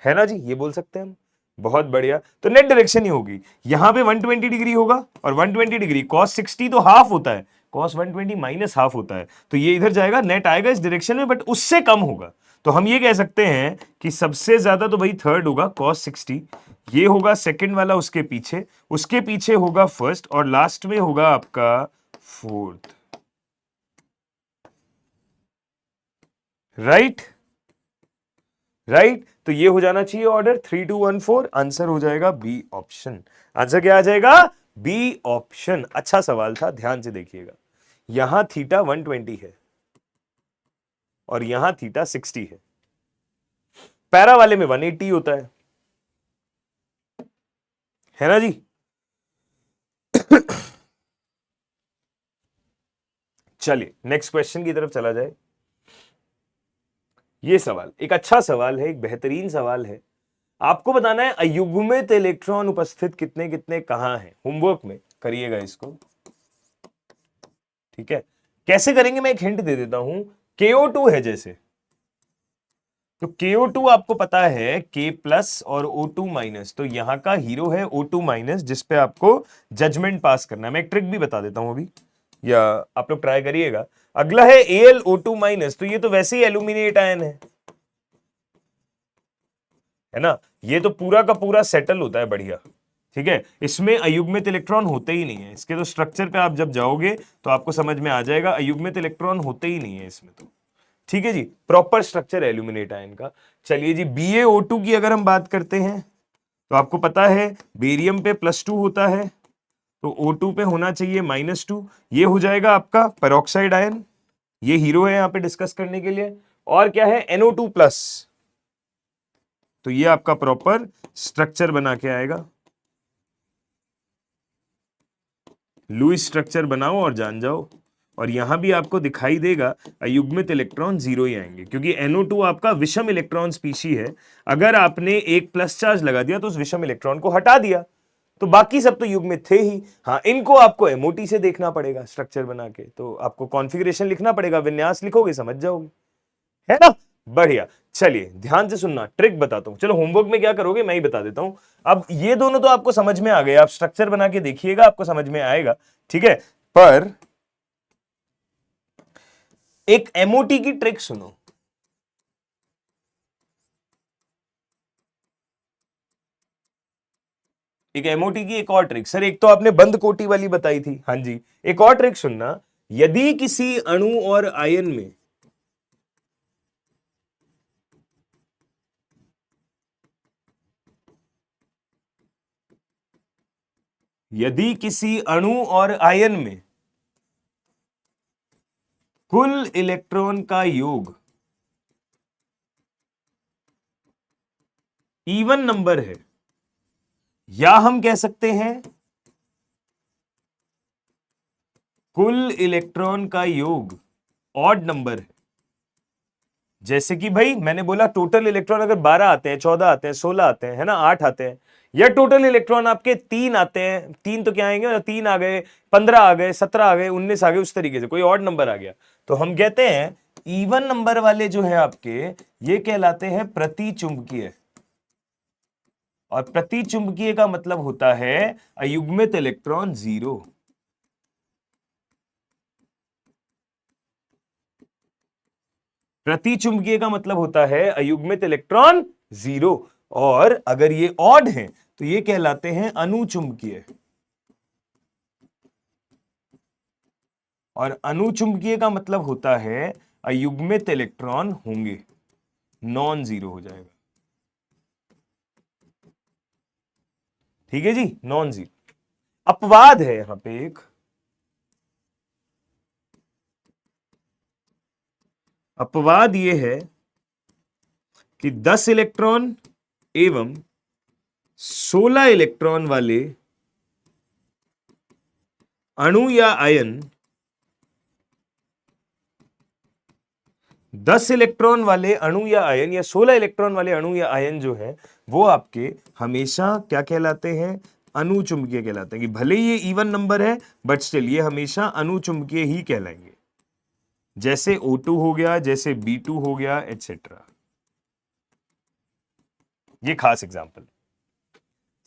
है ना जी, ये बोल सकते हैं हम। बहुत बढ़िया, तो नेट डायरेक्शन ही होगी। यहां पे 120 डिग्री होगा और 120 डिग्री cos 60 तो हाफ होता है, cos 120 माइनस हाफ होता है, तो ये इधर जाएगा, नेट आएगा इस डायरेक्शन में बट उससे कम होगा। तो हम ये कह सकते हैं कि सबसे ज्यादा तो भाई थर्ड होगा cos 60, ये होगा सेकंड वाला उसके पीछे होगा फर्स्ट और लास्ट में होगा आपका फोर्थ, राइट राइट। तो ये हो जाना चाहिए ऑर्डर 3 2 1 4, आंसर हो जाएगा बी ऑप्शन। आंसर क्या आ जाएगा, बी ऑप्शन। अच्छा सवाल था, ध्यान से देखिएगा। यहां थीटा 120 है और यहां थीटा 60 है, पैरा वाले में 180 होता है ना जी। चलिए नेक्स्ट क्वेश्चन की तरफ चला जाए। ये सवाल एक अच्छा सवाल है, एक बेहतरीन सवाल है। आपको बताना है अयुग्मित इलेक्ट्रॉन उपस्थित कितने कितने कहां है। होमवर्क में करिएगा इसको, ठीक है। कैसे करेंगे मैं एक हिंट दे देता हूं। KO2 है जैसे, तो KO2 आपको पता है K प्लस और O2 माइनस, तो यहां का हीरो है O2 माइनस, जिसपे आपको जजमेंट पास करना है। मैं एक ट्रिक भी बता देता हूं अभी, या आप लोग ट्राई करिएगा। अगला है AlO2 माइनस, तो ये तो वैसे ही एल्यूमिनेट आयन है ना। ये तो पूरा का पूरा सेटल होता है, बढ़िया, ठीक है। इसमें अयुग्मित इलेक्ट्रॉन होते ही नहीं है। इसके तो स्ट्रक्चर पे आप जब जाओगे तो आपको समझ में आ जाएगा, अयुग्मित इलेक्ट्रॉन होते ही नहीं है इसमें तो, ठीक है जी। प्रॉपर स्ट्रक्चर एल्यूमिनेट आयन का। चलिए जी, BaO2 की अगर हम बात करते हैं तो आपको पता है बेरियम पे +2 होता है, तो O2 पे होना चाहिए -2। ये हो जाएगा आपका पेरोक्साइड आयन, ये हीरो है यहां पे डिस्कस करने के लिए। और क्या है, NO2 प्लस, तो ये आपका प्रॉपर स्ट्रक्चर बना के आएगा। लुईस स्ट्रक्चर बनाओ और जान जाओ। और यहां भी आपको दिखाई देगा अयुग्मित इलेक्ट्रॉन जीरो ही आएंगे, क्योंकि NO2 आपका विषम इलेक्ट्रॉन स्पीशी है। अगर आपने एक प्लस चार्ज लगा दिया तो उस विषम इलेक्ट्रॉन को हटा दिया, तो बाकी सब तो युग्मित थे ही। हाँ, इनको आपको MOT से देखना पड़ेगा स्ट्रक्चर बना के, तो आपको कॉन्फ़िगरेशन लिखना पड़ेगा, विन्यास लिखोगे समझ जाओगे, है ना। बढ़िया, चलिए ध्यान से सुनना, ट्रिक बताता हूं। चलो होमवर्क में क्या करोगे मैं ही बता देता हूं। अब ये दोनों तो आपको समझ में आ गए, आप स्ट्रक्चर बना के देखिएगा, आपको समझ में आएगा, ठीक है। पर एक MOT की ट्रिक सुनो। एक MOT की एक और ट्रिक, सर एक तो आपने बंद कोटी वाली बताई थी, हाँ जी, एक और ट्रिक सुनना। यदि किसी अणु और आयन में यदि किसी अणु और आयन में कुल इलेक्ट्रॉन का योग इवन नंबर है, या हम कह सकते हैं कुल इलेक्ट्रॉन का योग ऑड नंबर है। जैसे कि भाई मैंने बोला टोटल इलेक्ट्रॉन अगर 12 आते हैं, 14 आते हैं, 16 आते हैं, है ना, 8 आते हैं, या टोटल इलेक्ट्रॉन आपके 3 आते हैं, 3 तो क्या आएंगे, 3 आ गए, 15 आ गए, 17 आ गए, 19 आ गए, उस तरीके से कोई ऑड नंबर आ गया, तो हम कहते हैं इवन नंबर वाले जो है आपके, ये कहलाते हैं प्रतिचुंबकीय। और प्रतिचुंबकीय का मतलब होता है अयुग्मित इलेक्ट्रॉन जीरो। प्रतिचुंबकीय का मतलब होता है अयुग्मित इलेक्ट्रॉन जीरो। और अगर ये ऑड हैं तो ये कहलाते हैं अनुचुंबकीय। और अनुचुंबकीय का मतलब होता है अयुग्मित इलेक्ट्रॉन होंगे, नॉन जीरो हो जाएगा। ठीक है जी, नॉन जीरो। अपवाद है यहां पे एक, अपवाद ये है कि 10 इलेक्ट्रॉन एवं 16 इलेक्ट्रॉन वाले अणु या आयन, 10 इलेक्ट्रॉन वाले अणु या आयन या 16 इलेक्ट्रॉन वाले अणु या आयन जो है वो आपके हमेशा क्या कहलाते हैं, अनुचुंबकीय कहलाते हैं। कि भले ये इवन नंबर है बट स्टिल ये हमेशा अनुचुंबकीय ही कहलाएंगे। जैसे O2 हो गया, जैसे B2 हो गया, एटसेट्रा। ये खास एग्जांपल,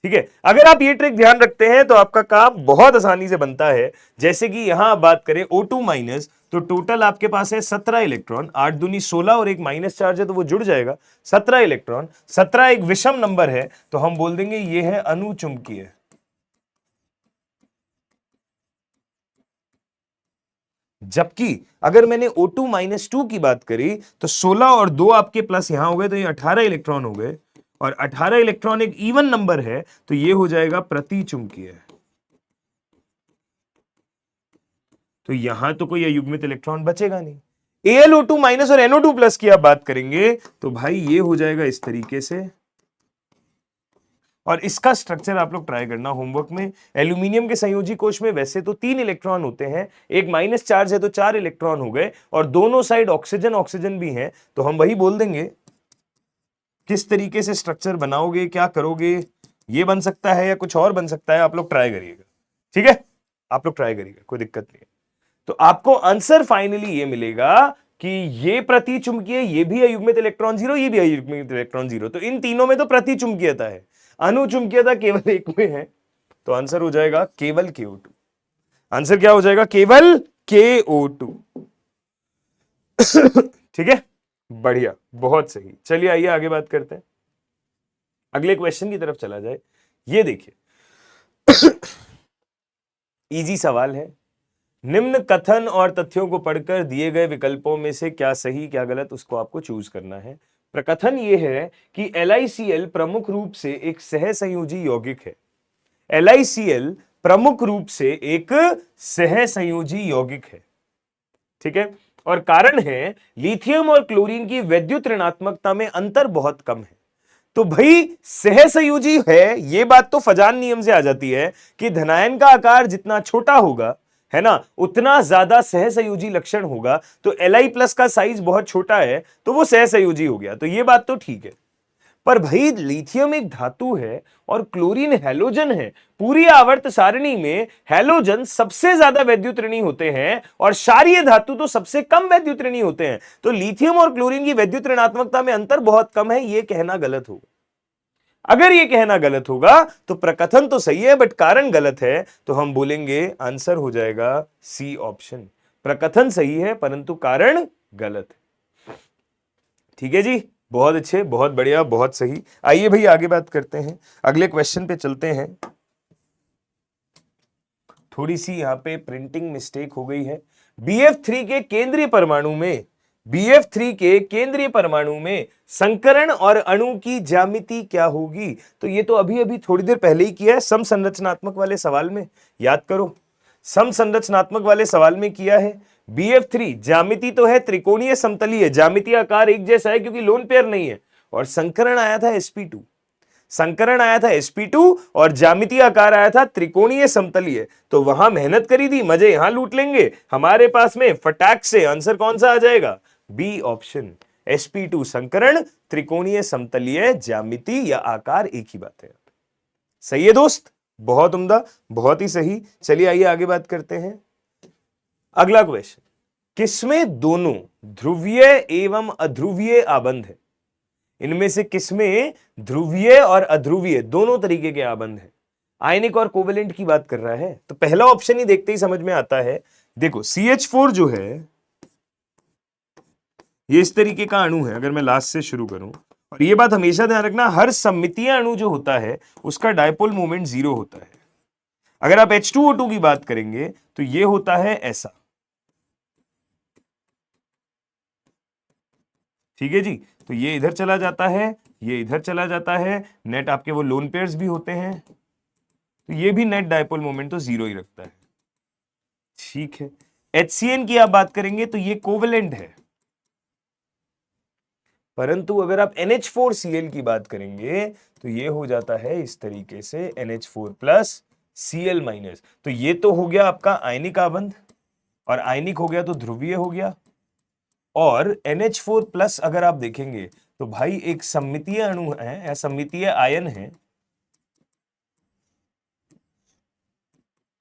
ठीक है। अगर आप ये ट्रिक ध्यान रखते हैं तो आपका काम बहुत आसानी से बनता है। जैसे कि यहां आप बात करें O2 माइनस, तो टोटल आपके पास है 17 इलेक्ट्रॉन, 8 दूनी 16 और एक माइनस चार्ज है तो वो जुड़ जाएगा 17 इलेक्ट्रॉन। 17 एक विषम नंबर है तो हम बोल देंगे ये है अनुचुंबकीय। जबकि अगर मैंने O2 माइनस 2 की बात करी तो 16 और 2 आपके प्लस यहां हो गए तो ये 18 इलेक्ट्रॉन हो गए, और 18 इलेक्ट्रॉन एक इवन नंबर है तो ये हो जाएगा प्रतिचुंबकीय। तो यहां तो कोई अयुग्मित इलेक्ट्रॉन बचेगा नहीं। AlO2 माइनस और NO2 प्लस की आप बात करेंगे तो भाई ये हो जाएगा इस तरीके से। और इसका स्ट्रक्चर आप लोग ट्राई करना होमवर्क में। एल्यूमिनियम के संयोजी कोश में वैसे तो 3 इलेक्ट्रॉन होते हैं, एक माइनस चार्ज है तो 4 इलेक्ट्रॉन हो गए, और दोनों साइड ऑक्सीजन ऑक्सीजन भी हैं, तो हम वही बोल देंगे। किस तरीके से स्ट्रक्चर बनाओगे, क्या करोगे, ये बन सकता है या कुछ और बन सकता है, आप लोग ट्राई करिएगा, ठीक है, आप लोग ट्राई करिएगा, कोई दिक्कत नहीं है। तो आपको आंसर फाइनली ये मिलेगा कि ये प्रतिचुंबकीय, ये भी अयुग्मित इलेक्ट्रॉन जीरो, ये भी अयुग्मित इलेक्ट्रॉन जीरो। तो इन तीनों में तो प्रतिचुंबकीयता है, अनुचुंबकीयता केवल एक में है, तो आंसर हो जाएगा केवल KO2। आंसर क्या हो जाएगा, केवल KO2। ठीक है, बढ़िया, बहुत सही। चलिए आइए आगे बात करते हैं, अगले क्वेश्चन की तरफ चला जाए। ये देखिए इजी सवाल है। निम्न कथन और तथ्यों को पढ़कर दिए गए विकल्पों में से क्या सही क्या गलत उसको आपको चूज करना है। प्रकथन यह है कि LiCl प्रमुख रूप से एक सहसंयोजी यौगिक है। LiCl प्रमुख रूप से एक सहसंयोजी यौगिक है, ठीक है। और कारण है लिथियम और क्लोरीन की वैद्युत ऋणात्मकता में अंतर बहुत कम है, तो भाई सहसंयोजी है, ये बात तो फजान नियम से आ जाती है कि धनायन का आकार जितना छोटा होगा, है ना, उतना ज्यादा सहसंयोजी लक्षण होगा। तो Li+ का साइज बहुत छोटा है तो वो सहसंयोजी हो गया, तो ये बात तो ठीक है। पर भाई लिथियम एक धातु है और क्लोरीन हैलोजन है। पूरी आवर्त सारणी में हैलोजन सबसे ज्यादा वैद्युत ऋणी होते हैं और क्षारीय धातु तो सबसे कम वैद्युत ऋणी होते हैं। तो लिथियम और क्लोरीन की वैद्युत ऋणात्मकता में अंतर बहुत कम है, यह कहना गलत होगा। अगर यह कहना गलत होगा तो प्रकथन तो सही है बट कारण गलत है, तो हम बोलेंगे आंसर हो जाएगा सी ऑप्शन। प्रकथन सही है परंतु कारण गलत है। ठीक है जी, बहुत अच्छे, बहुत बढ़िया, बहुत सही। आइए भाई आगे बात करते हैं, अगले क्वेश्चन पे चलते हैं। थोड़ी सी यहां पे प्रिंटिंग मिस्टेक हो गई है। BF3 के केंद्रीय परमाणु में, BF3 के केंद्रीय परमाणु में संकरण और अणु की ज्यामिति क्या होगी? तो ये तो अभी अभी थोड़ी देर पहले ही किया है समसंरचनात्मक वाले सवाल में, याद करो। समसंरचनात्मक वाले सवाल में किया है। BF3 ज्यामिति तो है त्रिकोणीय समतलीय, ज्यामिति आकार एक जैसा है क्योंकि लोन पेयर नहीं है। और संकरण आया था sp2, संकरण आया था sp2 और ज्यामितीय आकार आया था त्रिकोणीय समतलीय। तो वहां मेहनत करी थी, मजे यहां लूट लेंगे। हमारे पास में फटाक से आंसर कौन सा आ जाएगा? बी ऑप्शन, sp2 संकरण, त्रिकोणीय समतलीय, ज्यामिति या आकार एक ही बात है। सही है दोस्त, बहुत उम्दा, बहुत ही सही। चलिए आइए आगे बात करते हैं। अगला क्वेश्चन, किसमें दोनों ध्रुवीय एवं अध्रुवीय आबंध है? इनमें से किसमें ध्रुवीय और अध्रुवीय दोनों तरीके के आबंध है? आयनिक और कोवेलेंट की बात कर रहा है, तो पहला ऑप्शन ही देखते ही समझ में आता है। देखो CH4 जो है ये इस तरीके का अणु है, अगर मैं लास्ट से शुरू करूं, और ये बात हमेशा ध्यान रखना, हर सममितीय अणु जो होता है उसका डायपोल मोमेंट 0 होता है। अगर आप H2O2 की बात करेंगे तो ये होता है ऐसा। ठीक है जी, तो ये इधर चला जाता है, ये इधर चला जाता है, नेट आपके वो लोन पेयर्स भी होते हैं, तो ये भी नेट डायपोल मोमेंट तो 0 ही रखता है। ठीक है, HCN की आप बात करेंगे तो ये कोवेलेंट है, परंतु अगर आप NH4Cl की बात करेंगे तो ये हो जाता है इस तरीके से NH4+ Cl-। तो ये तो हो गया आपका आयनिक आबंध, और आयनिक हो गया तो ध्रुवीय हो गया। और NH4+ अगर आप देखेंगे तो भाई एक सममितीय अणु है या सममितीय आयन है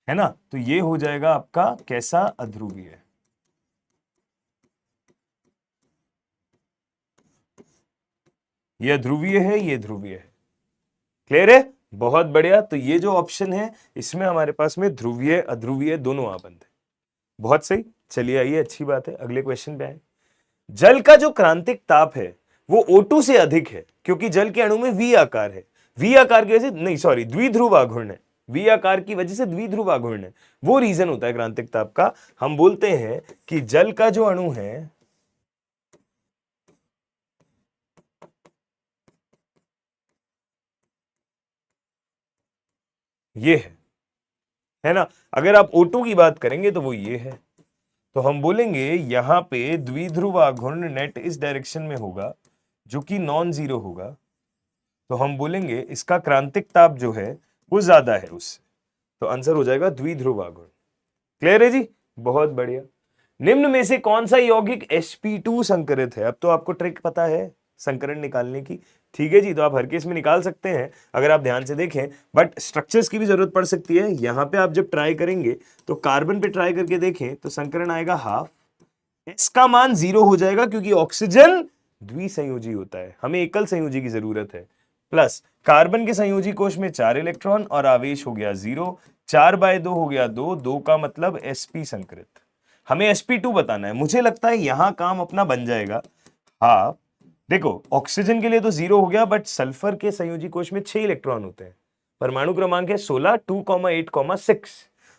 ना, तो ये हो जाएगा आपका कैसा? अध्रुवीय। ये ध्रुवीय है, ये ध्रुवीय है। क्लियर है? बहुत बढ़िया। तो ये जो ऑप्शन है इसमें हमारे पास में ध्रुवीय अध्रुवीय दोनों आबंध है। बहुत सही। चलिए आइए, अच्छी बात है, अगले क्वेश्चन पे आए। जल का जो क्रांतिक ताप है वो O2 से अधिक है क्योंकि जल के अणु में V आकार है। V आकार की वजह से, नहीं सॉरी, द्विध्रुव आघूर्ण है। V आकार की वजह से द्विध्रुव आघूर्ण है, वो रीजन होता है क्रांतिक ताप का। हम बोलते हैं कि जल का जो अणु है ये है ना। अगर आप O2 की बात करेंगे तो वो ये है, तो हम बोलेंगे यहां पे द्विध्रुव आघूर्ण नेट इस डायरेक्शन में होगा जो कि नॉन जीरो होगा। तो हम बोलेंगे इसका क्रांतिक ताप जो है वो ज्यादा है उससे, तो आंसर हो जाएगा द्विध्रुव आघूर्ण। क्लियर है जी? बहुत बढ़िया। निम्न में से कौन सा यौगिक sp2 संकरित है? अब तो आपको ट्रिक पता है संकरण निकालने की। ठीक है जी, तो आप हर केस में निकाल सकते हैं अगर आप ध्यान से देखें, बट स्ट्रक्चर्स की भी जरूरत पड़ सकती है। यहां पे आप जब ट्राई करेंगे तो कार्बन पे ट्राई करके देखें तो संकरण आएगा हाफ, S का मान 0 हो जाएगा क्योंकि ऑक्सीजन द्विसंयोजी होता है, हमें एकल संयोजी की जरूरत है। प्लस कार्बन के संयोजी कोश में 4 इलेक्ट्रॉन और आवेश हो गया 0, 4/2 हो गया 2, 2 का मतलब sp संकरित। हमें sp2 बताना है, मुझे लगता है यहां काम अपना बन जाएगा। हाँ देखो, ऑक्सीजन के लिए तो 0 हो गया, बट सल्फर के संयोजी कोश में 6 इलेक्ट्रॉन होते हैं, परमाणु क्रमांक है 16, 2,8,6।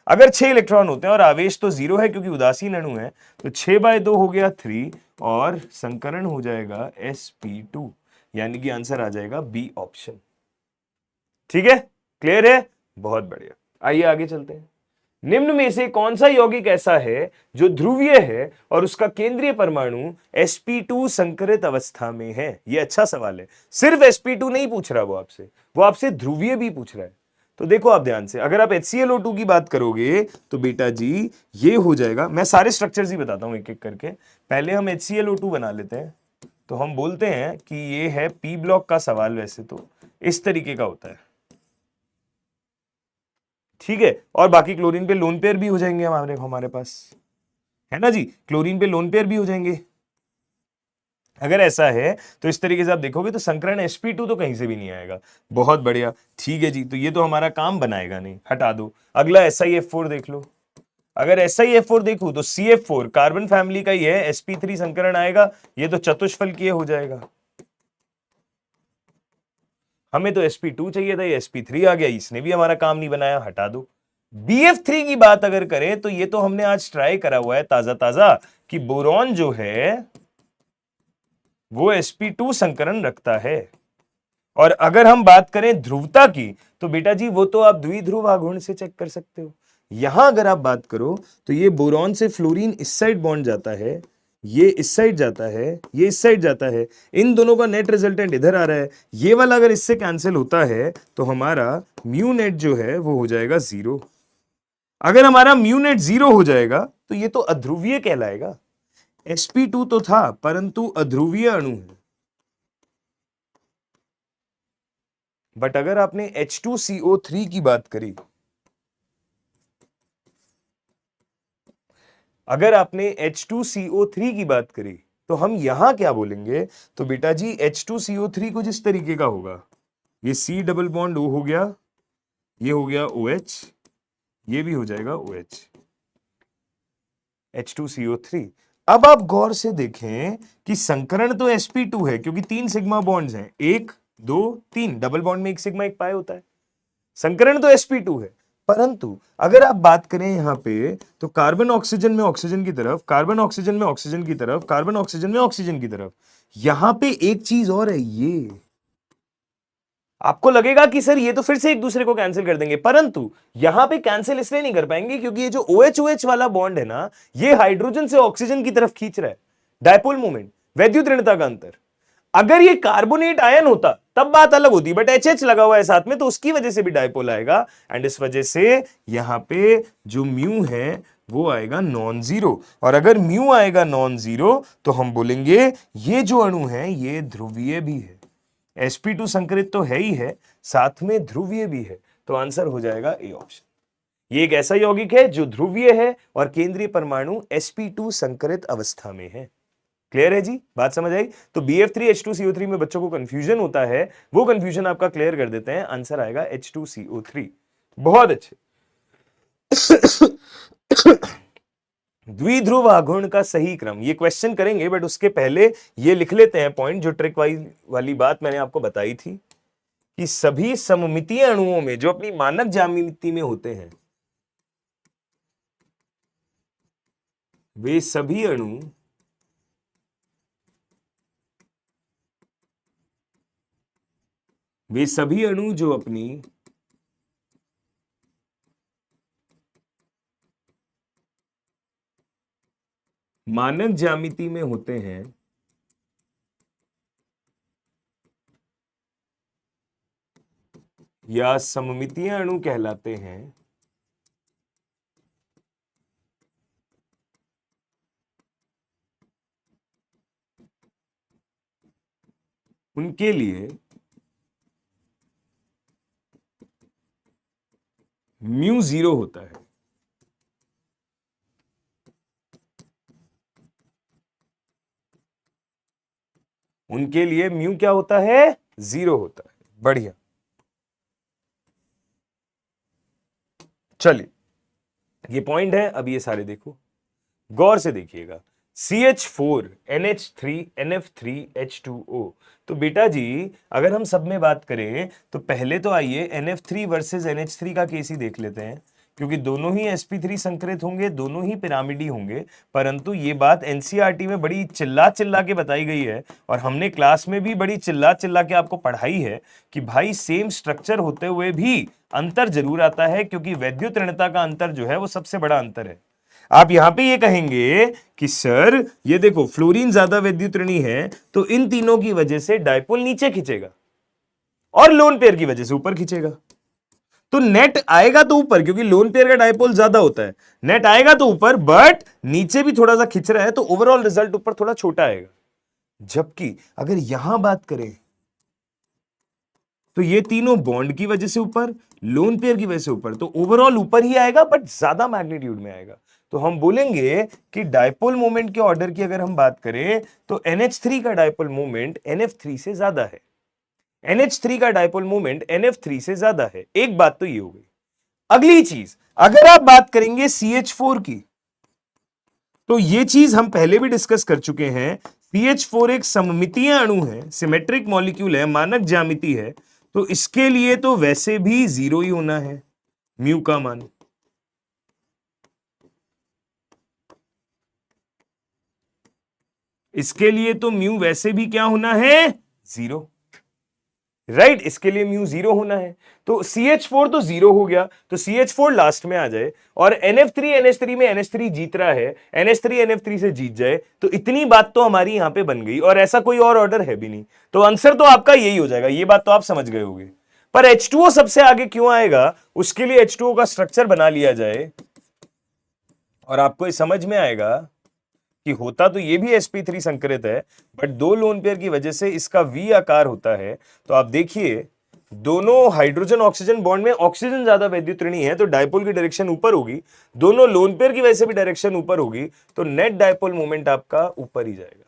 अगर 6 इलेक्ट्रॉन होते हैं और आवेश तो 0 है क्योंकि उदासीन अणु है, तो 6/2 हो गया 3 और संकरण हो जाएगा sp2, यानी कि आंसर आ जाएगा बी ऑप्शन। ठीक है? क्लियर है? बहुत बढ़िया। आइए आगे चलते हैं। निम्न में से कौन सा यौगिक ऐसा है जो ध्रुवीय है और उसका केंद्रीय परमाणु sp2 संकरित अवस्था में है? यह अच्छा सवाल है। सिर्फ sp2 नहीं पूछ रहा वो आपसे ध्रुवीय भी पूछ रहा है। तो देखो आप ध्यान से, अगर आप HClO2 की बात करोगे तो बेटा जी ये हो जाएगा, मैं सारे स्ट्रक्चर्स ही बताता हूं एक एक करके। पहले हम HClO2 बना लेते हैं, तो हम बोलते हैं कि ये है P ब्लॉक का सवाल, वैसे तो इस तरीके का होता है, ठीक है। और बाकी क्लोरीन पे लोन पेयर भी हो जाएंगे हमारे पास, है ना जी, क्लोरीन पे लोन पेयर भी हो जाएंगे। अगर ऐसा है तो इस तरीके से आप देखोगे तो संकरण sp2 तो कहीं से भी नहीं आएगा। बहुत बढ़िया, ठीक है जी, तो ये तो हमारा काम बनाएगा नहीं, हटा दो। अगला SiF4 देख लो। अगर SiF4 देखूं तो CF4 कार्बन फैमिली का ही है, sp3 संकरण आएगा, ये तो चतुष्फलकीय हो जाएगा। हमें तो sp2 चाहिए था, ये sp3 आ गया, इसने भी हमारा काम नहीं बनाया, हटा दो। BF3 की बात अगर करें तो ये तो हमने आज ट्राई करा हुआ है ताजा ताजा कि बोरॉन जो है वो sp2 संकरण रखता है। और अगर हम बात करें ध्रुवता की तो बेटा जी वो तो आप द्विध्रुव आघूर्ण से चेक कर सकते हो। यहां अगर आप बात करो तो ये बोरॉन से फ्लोरीन इस साइड बॉन्ड जाता है, ये इस साइड जाता है, ये इस साइड जाता है, इन दोनों का नेट रिजल्टेंट इधर आ रहा है। ये वाला अगर इससे कैंसिल होता है तो हमारा म्यू नेट जो है वो हो जाएगा 0। अगर हमारा म्यू नेट 0 हो जाएगा तो ये तो अध्रुवीय कहलाएगा। sp2 तो था परंतु अध्रुवीय अणु है। बट अगर आपने H2CO3 की बात करी, अगर आपने H2CO3 की बात करी तो हम यहां क्या बोलेंगे, तो बेटा जी H2CO3 कुछ इस तरीके का होगा, ये C डबल बॉन्ड O हो गया, ये हो गया OH, ये भी हो जाएगा OH, H2CO3। अब आप गौर से देखें कि संकरण तो sp2 है क्योंकि 3 सिग्मा बॉन्ड्स हैं, 1 2 3, डबल बॉन्ड में 1 सिग्मा 1 पाई होता है। संकरण तो sp2 है, परंतु अगर आप बात करें यहां पे तो कार्बन ऑक्सीजन में ऑक्सीजन की तरफ, कार्बन ऑक्सीजन में ऑक्सीजन की तरफ, कार्बन ऑक्सीजन में ऑक्सीजन की तरफ, यहां पे एक चीज और है, ये आपको लगेगा कि सर ये तो फिर से एक दूसरे को कैंसिल कर देंगे, परंतु यहां पे कैंसिल इसलिए नहीं कर पाएंगे क्योंकि ये जो OH वाला बॉन्ड है ना, ये हाइड्रोजन से ऑक्सीजन की तरफ खींच रहा है, डायपोल मोमेंट, वैद्युत ऋणता का अंतर। अगर ये कार्बोनेट आयन होता तब बात अलग होती, बट HH लगा हुआ है साथ में तो उसकी वजह से भी डायपोल आएगा, एंड इस वजह से यहां पे जो म्यू है वो आएगा नॉन जीरो। और अगर म्यू आएगा नॉन जीरो तो हम बोलेंगे ये जो अणु है ये ध्रुवीय भी है। sp2 संकरित तो है ही है, साथ में ध्रुवीय भी है, तो आंसर हो जाएगा ए ऑप्शन। ये एक ऐसा यौगिक है जो ध्रुवीय है और केंद्रीय परमाणु sp2 संकरित अवस्था में है। क्लियर है जी, बात समझ आई? तो BF3 H2CO3 में बच्चों को कंफ्यूजन होता है, वो कंफ्यूजन आपका क्लियर कर देते हैं, आंसर आएगा H2CO3। बहुत अच्छे। द्विध्रुव आघूर्ण का सही क्रम, ये क्वेश्चन करेंगे बट उसके पहले ये लिख लेते हैं पॉइंट, जो ट्रिक वाली बात मैंने आपको बताई थी कि सभी सममितीय अणुओं में जो अपनी मानक ज्यामिति में होते हैं, वे सभी अणु जो अपनी मानक ज्यामिति में होते हैं या सममितीय अणु कहलाते हैं, उनके लिए म्यू 0 होता है। उनके लिए म्यू क्या होता है? 0 होता है। बढ़िया, चलिए ये पॉइंट है। अब ये सारे देखो, गौर से देखिएगा, CH4 NH3 NF3 H2O। तो बेटा जी अगर हम सब में बात करें तो पहले तो आइए NF3 वर्सेस NH3 का केस ही देख लेते हैं क्योंकि दोनों ही sp3 संकरित होंगे, दोनों ही पिरामिडी होंगे। परंतु ये बात एनसीईआरटी में बड़ी चिल्ला चिल्ला के बताई गई है और हमने क्लास में भी बड़ी चिल्ला चिल्ला के आपको पढ़ाई है कि भाई सेम स्ट्रक्चर होते हुए भी अंतर जरूर आता है, क्योंकि वैद्युत ऋणता का अंतर जो है वो सबसे बड़ा अंतर है। आप यहां पे ये कहेंगे कि सर ये देखो फ्लोरीन ज्यादा वैद्युत ऋणी है, तो इन तीनों की वजह से डायपोल नीचे खींचेगा और लोन पेयर की वजह से ऊपर खींचेगा। तो नेट आएगा तो ऊपर, क्योंकि लोन पेयर का डायपोल ज्यादा होता है, नेट आएगा तो ऊपर, बट नीचे भी थोड़ा सा खिंच रहा है, तो ओवरऑल रिजल्ट ऊपर थोड़ा छोटा आएगा। जबकि अगर यहां बात करें तो ये तीनों बॉन्ड की वजह से ऊपर, लोन पेयर की वजह से ऊपर, तो ओवरऑल ऊपर ही आएगा बट ज्यादा मैग्नीट्यूड में आएगा। तो हम बोलेंगे कि डायपोल मोमेंट के ऑर्डर की अगर हम बात करें तो NH3 का डायपोल मोमेंट NF3 से ज्यादा है। NH3 का डायपोल मोमेंट NF3 से ज्यादा है। एक बात तो ये हो गई। अगली चीज, अगर आप बात करेंगे CH4 की, तो ये चीज हम पहले भी डिस्कस कर चुके हैं। CH4 एक सममितीय अणु है, सिमेट्रिक मॉलिक्यूल है, मानक ज्यामिति है, तो इसके लिए तो वैसे भी 0 ही होना है म्यू का मान। इसके लिए तो म्यू वैसे भी क्या होना है, 0, राइट। इसके लिए म्यू 0 होना है। तो CH4 तो 0 हो गया, तो CH4 लास्ट में आ जाए और NF3 NH3 में NH3 जीत रहा है, NH3 NF3 से जीत जाए, तो इतनी बात तो हमारी यहां पे बन गई और ऐसा कोई और ऑर्डर है भी नहीं, तो आंसर तो आपका यही हो जाएगा। ये बात तो आप समझ गए होंगे। पर H2O सबसे आगे क्यों आएगा, उसके लिए H2O का स्ट्रक्चर बना लिया जाए और आपको ये समझ में आएगा कि होता तो ये भी sp3 संकरित है, बट दो लोन पेयर की वजह से इसका V आकार होता है। तो आप देखिए दोनों हाइड्रोजन ऑक्सीजन बॉन्ड में ऑक्सीजन ज्यादा वैद्युत ऋणी है, तो डायपोल की डायरेक्शन ऊपर होगी, दोनों लोन पेयर की वजह से भी डायरेक्शन ऊपर होगी, तो नेट डायपोल मोमेंट आपका ऊपर ही जाएगा,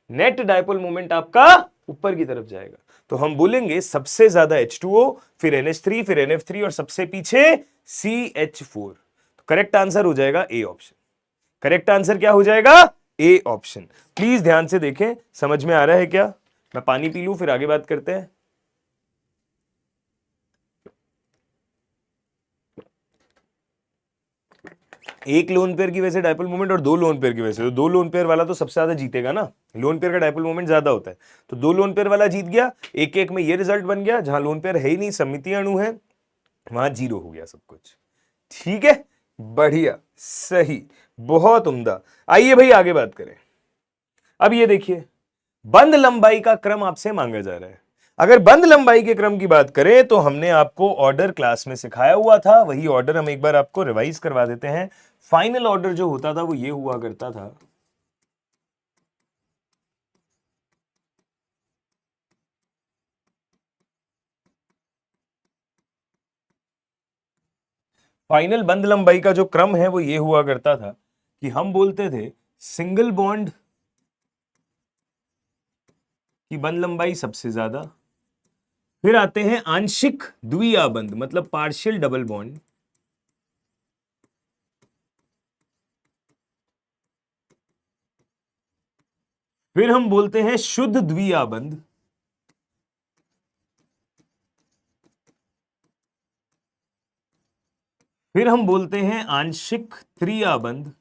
नेट डायपोल मोमेंट आपका ऊपर की तरफ जाएगा। तो हम बोलेंगे सबसे ज्यादा H2O, फिर NH3, फिर NF3 और सबसे पीछे CH4। तो करेक्ट आंसर हो जाएगा ए ऑप्शन। करेक्ट आंसर क्या हो जाएगा, ए ऑप्शन। प्लीज ध्यान से देखें, समझ में आ रहा है क्या? मैं पानी पी लूं फिर आगे बात करते हैं। एक लोन पेयर की वजह से डायपोल मोमेंट और दो लोन पेयर की वजह से, तो दो लोन पेयर वाला तो सबसे ज्यादा जीतेगा ना, लोन पेयर का डायपोल मोमेंट ज्यादा होता है, तो दो लोन पेयर वाला जीत गया। एक एक में ये रिजल्ट बन गया, जहां लोन पेयर है ही नहीं, सममितीय अणु है, वहां 0 हो गया सब कुछ। ठीक है, बढ़िया, सही, बहुत उम्दा। आइए भाई आगे बात करें। अब ये देखिए, बंद लंबाई का क्रम आपसे मांगा जा रहा है। अगर बंद लंबाई के क्रम की बात करें तो हमने आपको ऑर्डर क्लास में सिखाया हुआ था, वही ऑर्डर हम एक बार आपको रिवाइज करवा देते हैं। फाइनल ऑर्डर जो होता था वो ये हुआ करता था, फाइनल बंद लंबाई का जो क्रम है वो ये हुआ करता था कि हम बोलते थे सिंगल बॉन्ड की बंद लंबाई सबसे ज्यादा, फिर आते हैं आंशिक द्विआबंध मतलब पार्शियल डबल बॉन्ड, फिर हम बोलते हैं शुद्ध द्विआबंध, फिर हम बोलते हैं आंशिक त्रिआबंध,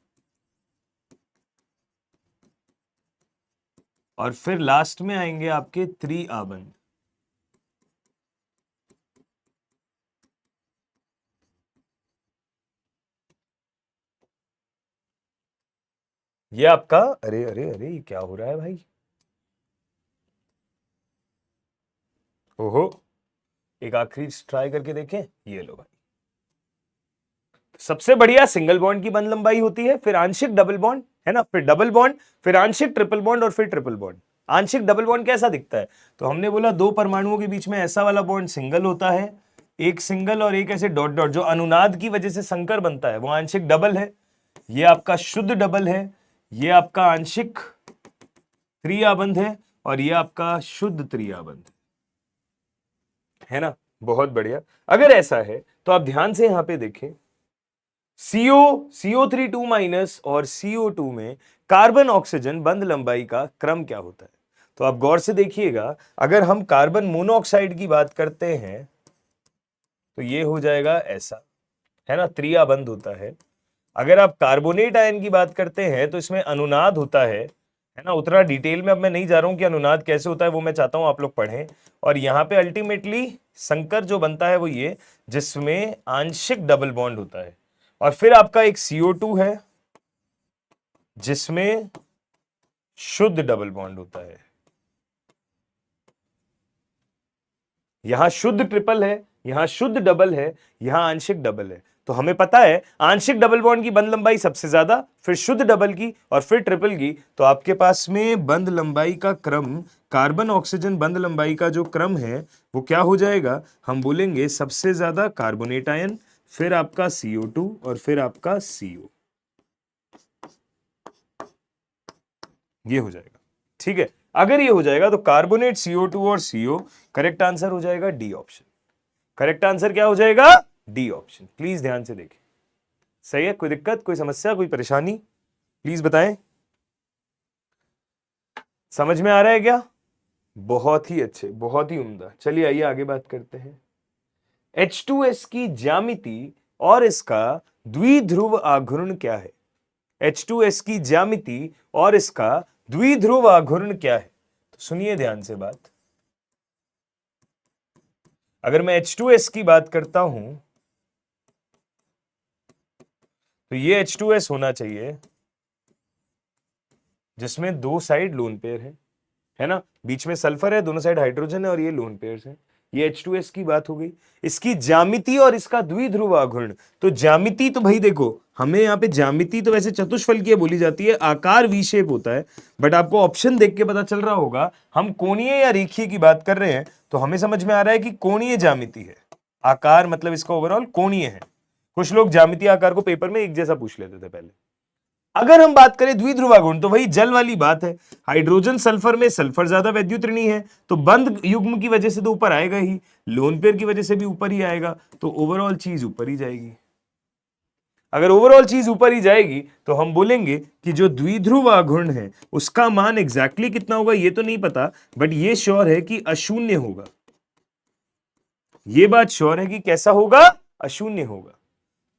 और फिर लास्ट में आएंगे आपके त्रिआबंध। ये आपका, अरे अरे अरे ये क्या हो रहा है भाई, ओहो, एक आखिरी ट्राई करके देखें। ये लो भाई, सबसे बढ़िया सिंगल बॉन्ड की बंद लंबाई होती है, फिर आंशिक डबल बॉन्ड है ना, फिर डबल बॉन्ड, फिर आंशिक ट्रिपल बॉन्ड और फिर ट्रिपल बॉन्ड। आंशिक डबल बॉन्ड कैसा दिखता है, तो हमने बोला दो परमाणुओं के बीच में ऐसा वाला बॉन्ड सिंगल होता है, एक सिंगल और एक ऐसे डॉट डॉट, जो अनुनाद की वजह से संकर बनता है वो आंशिक डबल है। ये आपका शुद्ध डबल है, ये आपका आंशिक त्रिआबंध है, और ये आपका शुद्ध त्रिआबंध है ना। बहुत बढ़िया। अगर ऐसा है तो आप ध्यान से यहां पे देखें, CO3 2 माइनस और CO2 में कार्बन ऑक्सीजन बंद लंबाई का क्रम क्या होता है। तो आप गौर से देखिएगा, अगर हम कार्बन मोनोऑक्साइड की बात करते हैं तो ये हो जाएगा ऐसा, है ना, त्रिया बंध होता है। अगर आप कार्बोनेट आयन की बात करते हैं तो इसमें अनुनाद होता है ना। उतना डिटेल में अब मैं नहीं जा रहा हूं कि अनुनाद कैसे होता है, वो मैं चाहता हूं आप लोग पढ़ें। और यहां पे अल्टीमेटली संकर जो बनता है वो ये, जिसमें आंशिक डबल बॉन्ड होता है। और फिर आपका एक CO2 है जिसमें शुद्ध डबल बॉन्ड होता है। यहां शुद्ध ट्रिपल है, यहां शुद्ध डबल है, यहां आंशिक डबल है। तो हमें पता है आंशिक डबल बॉन्ड की बंध लंबाई सबसे ज्यादा, फिर शुद्ध डबल की, और फिर ट्रिपल की। तो आपके पास में बंध लंबाई का क्रम, कार्बन ऑक्सीजन बंध लंबाई का जो क्रम है वो क्या हो जाएगा, हम बोलेंगे सबसे ज्यादा कार्बोनेट आयन, फिर आपका CO2 और फिर आपका CO। ये हो जाएगा, ठीक है। अगर ये हो जाएगा तो कार्बोनेट, CO2 और CO, करेक्ट आंसर हो जाएगा डी ऑप्शन। करेक्ट आंसर क्या हो जाएगा, डी ऑप्शन। प्लीज ध्यान से देखें, सही है। कोई दिक्कत, कोई समस्या, कोई परेशानी, प्लीज बताएं। समझ में आ रहा है क्या? बहुत ही अच्छे, बहुत ही उम्दा। चलिए आइए आगे बात करते हैं। H2S की ज्यामिति और इसका द्विध्रुव आघूर्ण क्या है? H2S की ज्यामिति और इसका द्विध्रुव आघूर्ण क्या है? तो सुनिए ध्यान से बात। अगर मैं H2S की बात करता हूं तो ये H2S होना चाहिए जिसमें दो साइड लोन पेयर है ना, बीच में सल्फर है, दोनों साइड हाइड्रोजन है और ये लोन पेयर्स है। ये H2S की बात हो गई। इसकी ज्यामिति और इसका द्विध्रुव आघूर्ण। तो ज्यामिति तो भाई देखो, हमें यहाँ पे ज्यामिति तो वैसे चतुष्फलकीय बोली जाती है, आकार वी शेप होता है, बट आपको ऑप्शन देख के पता चल रहा होगा हम कोणीय या रेखीय की बात कर रहे हैं। तो हमें समझ में आ रहा है कि कोणीय ज्यामिति है। आकार मतलब इसका ओवरऑल कोणीय है। कुछ लोग ज्यामिति आकार को पेपर में एक जैसा पूछ लेते थे पहले। अगर हम बात करें द्विध्रुव आघूर्ण तो वही जल वाली बात है। हाइड्रोजन सल्फर में सल्फर ज्यादा वैद्युत ऋणी है, तो बंध युग्म की वजह से तो ऊपर आएगा ही, लोन पेयर की वजह से भी ऊपर ही आएगा, तो ओवरऑल चीज ऊपर ही जाएगी। अगर ओवरऑल चीज ऊपर ही जाएगी तो हम बोलेंगे कि जो द्विध्रुव आघूर्ण है उसका मान एग्जैक्टली कितना होगा ये तो नहीं पता, बट ये श्योर है कि अशून्य होगा। ये बात श्योर है कि कैसा होगा, अशून्य होगा।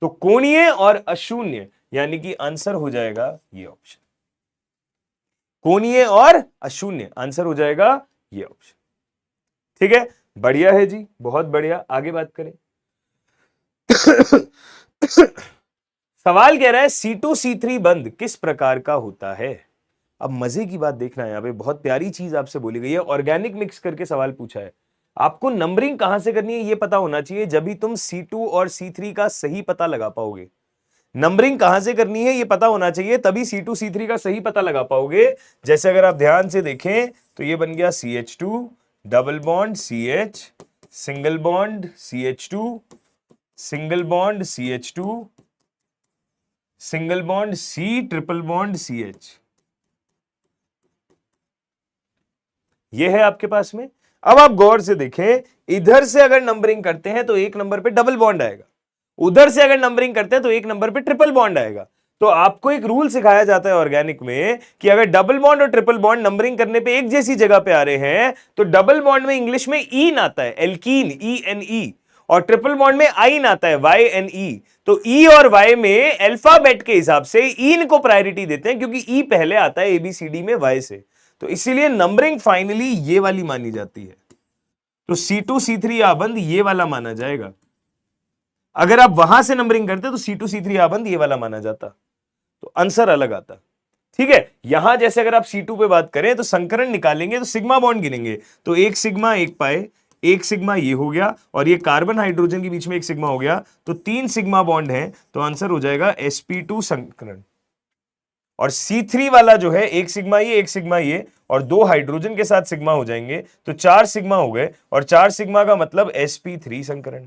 तो कोणीय और अशून्य, यानी कि आंसर हो जाएगा ये ऑप्शन। कोणीय और अशून्य, आंसर हो जाएगा ये ऑप्शन। ठीक है, बढ़िया है जी, बहुत बढ़िया। आगे बात करें। सवाल कह रहा है C2C3 बंध किस प्रकार का होता है? अब मजे की बात देखना है, यहां पे बहुत प्यारी चीज आपसे बोली गई है। ऑर्गेनिक मिक्स करके सवाल पूछा है। आपको नंबरिंग कहां से करनी है ये पता होना चाहिए, जब भी तुम C2 और C3 का सही पता लगा पाओगे। नंबरिंग कहां से करनी है ये पता होना चाहिए, तभी C2 C3 का सही पता लगा पाओगे। जैसे अगर आप ध्यान से देखें तो ये बन गया CH2 double bond CH, single bond CH2, single bond CH2, single bond C, triple bond CH। ये है आपके पास में। अब आप गौर से देखें, इधर से अगर नंबरिंग करते हैं तो एक नंबर पे डबल बॉन्ड आएगा, उधर से अगर नंबरिंग करते हैं तो एक नंबर पे ट्रिपल बॉन्ड आएगा। तो आपको एक रूल सिखाया जाता है ऑर्गेनिक में कि अगर डबल बॉन्ड और ट्रिपल बॉन्ड नंबरिंग करने पे एक जैसी जगह पे आ रहे हैं तो डबल बॉन्ड में इंग्लिश में ईन आता है, एल्कीन ENE, और ट्रिपल बॉन्ड में आइन आता है YNE। तो E और Y में अल्फाबेट के हिसाब से ईन को प्रायोरिटी देते हैं क्योंकि E पहले आता है ABCD में Y से। तो इसीलिए नंबरिंग फाइनली ये वाली मानी जाती है। तो C2 C3 आबंध ये वाला माना जाएगा। अगर आप वहां से नंबरिंग करते तो C2 C3 आबंध ये वाला माना जाता, तो आंसर अलग आता। ठीक है, यहां जैसे अगर आप C2 पे बात करें तो संकरण निकालेंगे तो सिग्मा बॉन्ड गिनेंगे, तो एक सिग्मा एक पाए, एक सिग्मा ये हो गया, और ये कार्बन हाइड्रोजन के बीच में एक सिग्मा हो गया, तो 3 सिग्मा बॉन्ड है, तो आंसर हो जाएगा sp2 संकरण। और C3 वाला जो है एक सिग्मा ये, एक सिग्मा ये, और 2 हाइड्रोजन के साथ सिग्मा हो जाएंगे, तो 4 सिग्मा हो गए, और 4 सिग्मा का मतलब sp3 संकरण।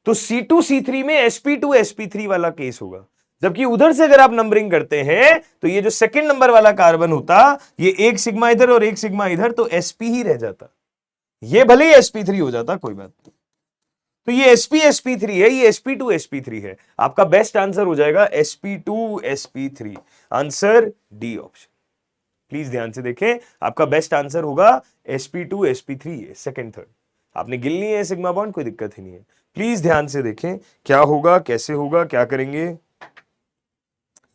तो C2 C3 में sp2 sp3 वाला केस होगा। जबकि उधर से अगर आप नंबरिंग करते हैं तो ये जो सेकंड नंबर वाला कार्बन होता, ये एक सिग्मा इधर और एक सिग्मा इधर, तो sp ही रह जाता। ये भले ही sp3 हो जाता, कोई बात नहीं। तो ये sp3 है, ये sp2 sp3 है। आपका बेस्ट आंसर हो जाएगा sp2 sp3। Answer D option. Please ध्यान से देखें, आपका बेस्ट आंसर होगा sp2 sp3 सेकंड थर्ड। आपने गिन लिए है सिग्मा बॉन्ड, कोई दिक्कत ही नहीं है। प्लीज ध्यान से देखें क्या होगा, कैसे होगा, क्या करेंगे।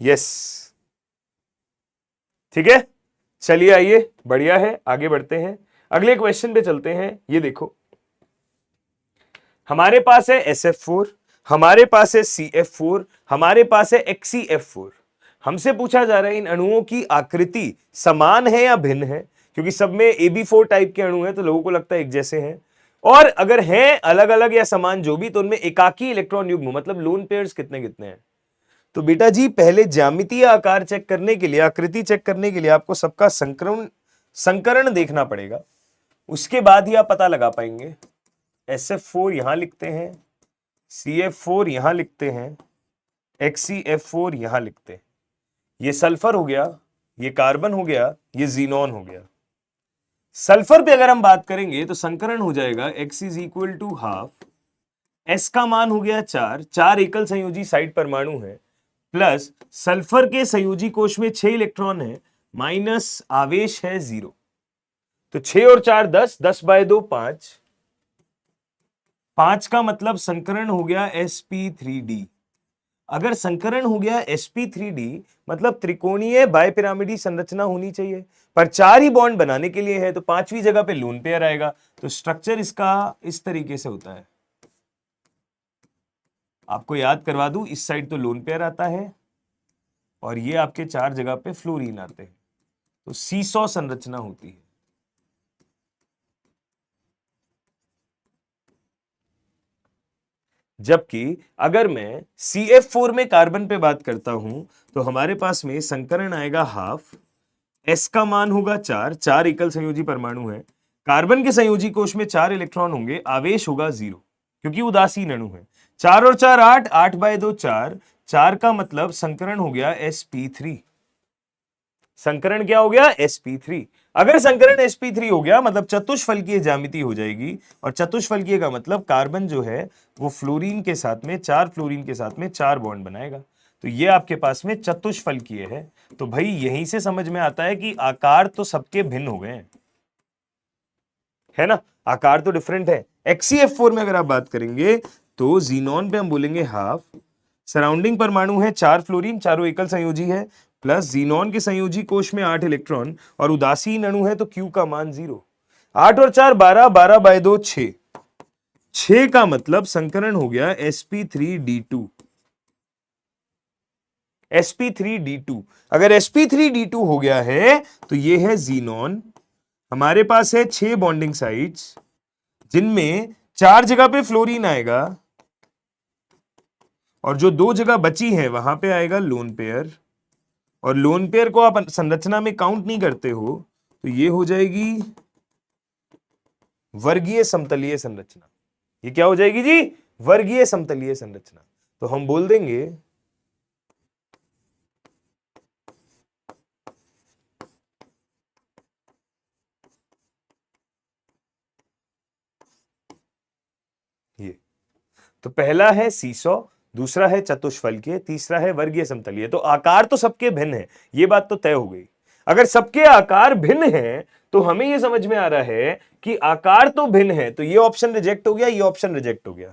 यस, ठीक है, चलिए आइए, बढ़िया है, आगे बढ़ते हैं, अगले क्वेश्चन पे चलते हैं। ये देखो, हमारे पास है SF4, हमारे पास है CF4, हमारे पास है XCF4। हमसे पूछा जा रहा है इन अणुओं की आकृति समान है या भिन्न है, क्योंकि सब में AB4 टाइप के अणु हैं तो लोगों को लगता है एक जैसे हैं, और अगर हैं अलग अलग या समान जो भी, तो उनमें एकाकी इलेक्ट्रॉन युग्म मतलब लोन पेयर्स कितने कितने हैं। तो बेटा जी पहले ज्यामितीय आकार चेक करने के लिए, आकृति चेक करने के लिए आपको सबका संकरण देखना पड़ेगा, उसके बाद ही आप पता लगा पाएंगे। SF4 यहां लिखते हैं, CF4 यहां लिखते हैं, XCF4 यहां लिखते हैं। ये सल्फर हो गया, ये कार्बन हो गया, ये जीनॉन हो गया। सल्फर पे अगर हम बात करेंगे तो संकरण हो जाएगा X is equal to half, S का मान हो गया 4, 4 एकल संयोजी साइड परमाणु है, प्लस सल्फर के संयोजी कोश में 6 इलेक्ट्रॉन है, माइनस आवेश है 0। तो 6 और 4 10, 10/2 5, 5 का मतलब संकरण हो गया sp3d। अगर संकरण हो गया sp3d मतलब त्रिकोणीय बायपिरामिडी संरचना होनी चाहिए, पर 4 ही बॉन्ड बनाने के लिए है, तो 5वीं जगह पे लोन पेयर आएगा। तो स्ट्रक्चर इसका इस तरीके से होता है, आपको याद करवा दूं, इस साइड तो लोन पेयर आता है और ये आपके 4 जगह पे फ्लोरीन आते हैं, तो सीसॉ संरचना होती है। जबकि अगर मैं CF4 में कार्बन पे बात करता हूं तो हमारे पास में संकरण आएगा हाफ, S का मान होगा 4, 4 एकल संयोजी परमाणु है, कार्बन के संयोजी कोश में 4 इलेक्ट्रॉन होंगे, आवेश होगा 0 क्योंकि उदासीन अणु है। 4 और 4 8, 8/2 4, 4 का मतलब संकरण हो गया sp3। संकरण क्या हो गया sp3। अगर संकरण sp3 हो गया मतलब चतुष्फलकीय ज्यामिति हो जाएगी, और चतुष्फलकीय का मतलब कार्बन जो है वो फ्लोरीन के साथ में 4 फ्लोरीन के साथ में 4 बॉन्ड बनाएगा, तो ये आपके पास में चतुष्फलकीय है। तो भाई यहीं से समझ में आता है कि आकार तो सबके भिन्न हो गए हैं, है ना, आकार तो डिफरेंट है। XCF4 में अगर आप बात करेंगे तो जीनॉन पे हम बोलेंगे हाफ, सराउंडिंग परमाणु है 4 फ्लोरीन, चारों एकल संयोजी है, प्लस जीनॉन के संयोजी कोश में 8 इलेक्ट्रॉन और उदासीन अणु है तो Q का मान 0। 8 और 4 12, 12/2 6, 6 का मतलब संकरण हो गया sp3d2। sp3d2, अगर sp3d2 हो गया है तो ये है जीनॉन, हमारे पास है 6 बॉन्डिंग साइट्स जिनमें 4 जगह पे फ्लोरीन आएगा और जो 2 जगह बची है वहां पे आएगा लोन पेयर, और लोन पेयर को आप संरचना में काउंट नहीं करते हो तो ये हो जाएगी वर्गीय समतलीय संरचना। ये क्या हो जाएगी जी, वर्गीय समतलीय संरचना। तो हम बोल देंगे ये, तो पहला है सीसॉ, दूसरा है चतुष्फलकीय, तीसरा है वर्गीय समतलीय। तो आकार तो सबके भिन्न है, ये बात तो तय हो गई। अगर सबके आकार भिन्न हैं तो हमें यह समझ में आ रहा है कि आकार तो भिन्न है, तो ये ऑप्शन रिजेक्ट हो गया, ये ऑप्शन रिजेक्ट हो गया।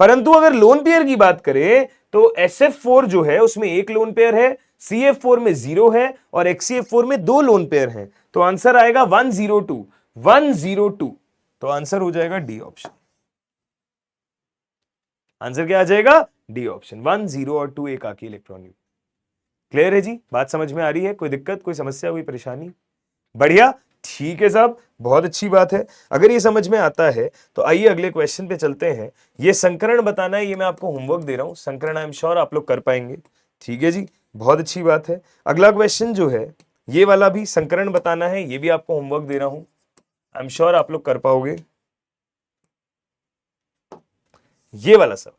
परंतु अगर लोन पेयर की बात करें तो SF4 जो है उसमें एक लोन पेयर है, CF4 में 0 है और XCF4 में 2 लोन पेयर हैं, तो आंसर आएगा 102, 102। तो आंसर हो जाएगा डी ऑप्शन। आंसर क्या आ जाएगा, डी ऑप्शन, 1 0 और 2 एकाकी इलेक्ट्रॉन युग्म। क्लियर है जी, बात समझ में आ रही है, कोई दिक्कत, कोई समस्या, कोई परेशानी? बढ़िया, ठीक है साहब, बहुत अच्छी बात है। अगर ये समझ में आता है तो आइए अगले क्वेश्चन पे चलते हैं। ये संकरण बताना है, ये मैं आपको होमवर्क दे रहा हूं, संकरण आई एम श्योर आप लोग कर पाएंगे। ठीक है जी, बहुत अच्छी बात है। अगला क्वेश्चन जो है ये वाला भी संकरण बताना है, ये भी आपको होमवर्क दे रहा हूं, आई एम श्योर आप लोग कर पाओगे। ये वाला सवाल,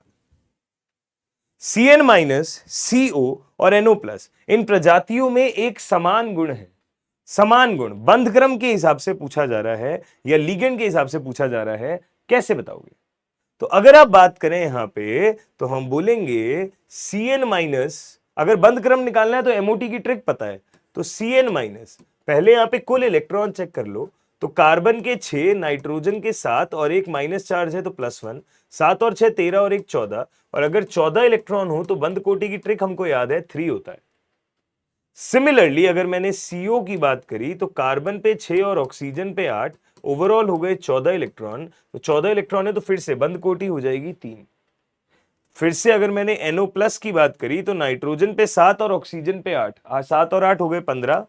Cn माइनस CO और NO प्लस इन प्रजातियों में एक समान गुण है, समान गुण बंध क्रम के हिसाब से पूछा जा रहा है या लिगेंड के हिसाब से पूछा जा रहा है, कैसे बताओगे? तो अगर आप बात करें यहां पे तो हम बोलेंगे Cn माइनस, अगर बंध क्रम निकालना है तो MOT की ट्रिक पता है, तो Cn माइनस, पहले यहां पे कुल इलेक्ट्रॉन चेक कर लो, तो कार्बन के 6, नाइट्रोजन के 7 और एक माइनस चार्ज है तो +1, 7 और 6 13 और एक 14, और अगर 14 इलेक्ट्रॉन हो तो बंद कोटि की ट्रिक हमको याद है 3 होता है। सिमिलरली अगर मैंने CO की बात करी तो कार्बन पे 6 और ऑक्सीजन पे 8, ओवरऑल हो गए 14 इलेक्ट्रॉन, तो 14 इलेक्ट्रॉन है तो फिर से बंद कोटि हो जाएगी 3। फिर से अगर मैंने NO+ की बात करी तो नाइट्रोजन पे 7 और ऑक्सीजन पे 8, 7 और 8 हो गए 15,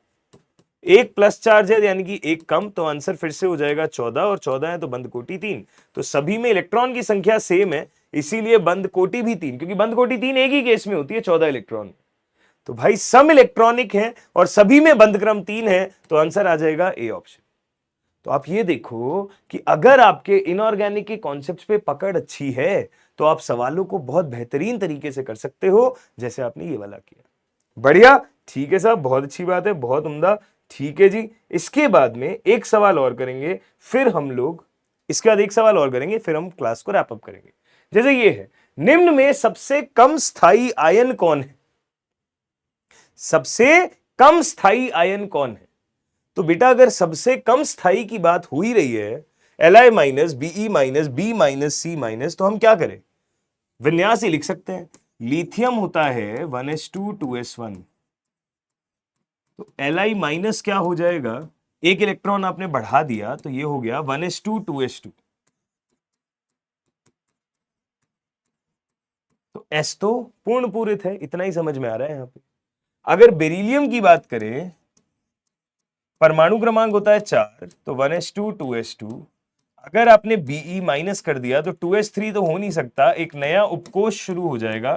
एक प्लस चार्ज है यानी कि एक कम, तो आंसर फिर से हो जाएगा 14, और 14 है तो बंद कोटि 3। तो सभी में इलेक्ट्रॉन की संख्या सेम है, इसीलिए बंद कोटि भी 3, क्योंकि बंद कोटि 3 एक ही केस में होती है 14 इलेक्ट्रॉन। तो भाई सम इलेक्ट्रॉनिक है और सभी में बंद क्रम 3 है, तो आंसर आ जाएगा ए ऑप्शन। तो आप ये देखो कि अगर आपके इनऑर्गेनिक के कॉन्सेप्ट्स पे पकड़ अच्छी है तो आप सवालों को बहुत बेहतरीन तरीके से कर सकते हो, जैसे आपने ये वाला किया। बढ़िया, ठीक है साहब, बहुत अच्छी बात है, बहुत उम्दा। ठीक है जी, इसके बाद में एक सवाल और करेंगे, फिर हम लोग इसके बाद एक सवाल और करेंगे, फिर हम क्लास को रैप अप करेंगे। जैसे ये है, निम्न में सबसे कम स्थायी आयन कौन है? सबसे कम स्थायी आयन कौन है? तो बेटा अगर सबसे कम स्थायी की बात हो ही रही है, Li minus Be minus B minus C minus, तो हम क्या करें? विन्यास ही लिख सकते हैं। लिथियम होता है 1s2 2s1, तो Li माइनस क्या हो जाएगा, एक इलेक्ट्रॉन आपने बढ़ा दिया तो ये हो गया 1s2 2s2, तो S तो पूर्ण पूरित है, इतना ही समझ में आ रहा है यहां पे। अगर बेरिलियम की बात करें, परमाणु क्रमांक होता है 4, तो 1s2 2s2, अगर आपने Be माइनस कर दिया तो 2s3 तो हो नहीं सकता, एक नया उपकोष शुरू हो जाएगा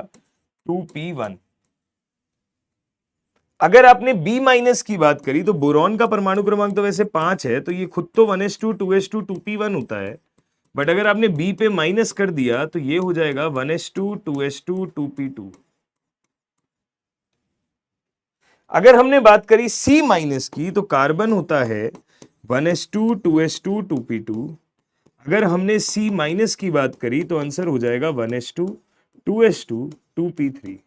2p1। अगर आपने B माइनस की बात करी तो बोरॉन का परमाणु क्रमांक तो वैसे 5 है, तो ये खुद तो 1s2 2s2 2p1 होता है, बट अगर आपने B पे माइनस कर दिया तो ये हो जाएगा 1s2 2s2 2p2। अगर हमने बात करी C माइनस की तो कार्बन होता है 1s2 2s2 2p2, अगर हमने C माइनस की बात करी तो आंसर हो जाएगा 1s2 2s2 2p3।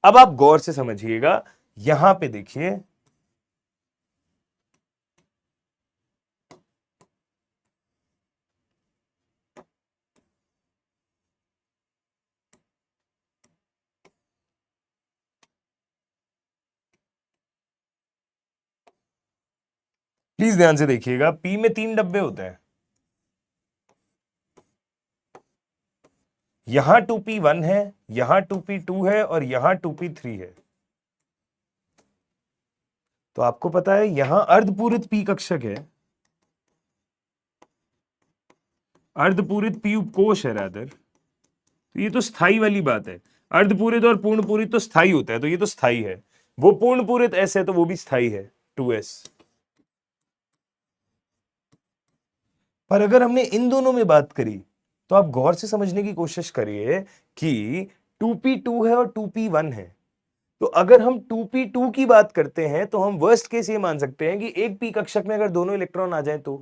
अब आप गौर से समझिएगा, यहां पे देखिए, प्लीज ध्यान से देखिएगा, P में 3 डब्बे होते हैं, यहां 2p1 है, यहां 2p2 है और यहां 2p3 है। तो आपको पता है यहां अर्धपूरित P कक्षक है, अर्धपूरित P उपकोष है रादर, तो ये तो स्थाई वाली बात है। अर्धपूरित और पूर्ण पूरित तो स्थाई होता है, तो ये तो स्थाई है। वो पूर्ण पूरित S है तो वो भी स्थाई है 2s। पर अगर हमने इन दोनों में बात करी तो आप गौर से समझने की कोशिश करिए कि 2p2 है और 2p1 है, तो अगर हम 2p2 की बात करते हैं तो हम वर्स्ट केस ये मान सकते हैं कि एक p कक्षक में अगर दोनों इलेक्ट्रॉन आ जाए तो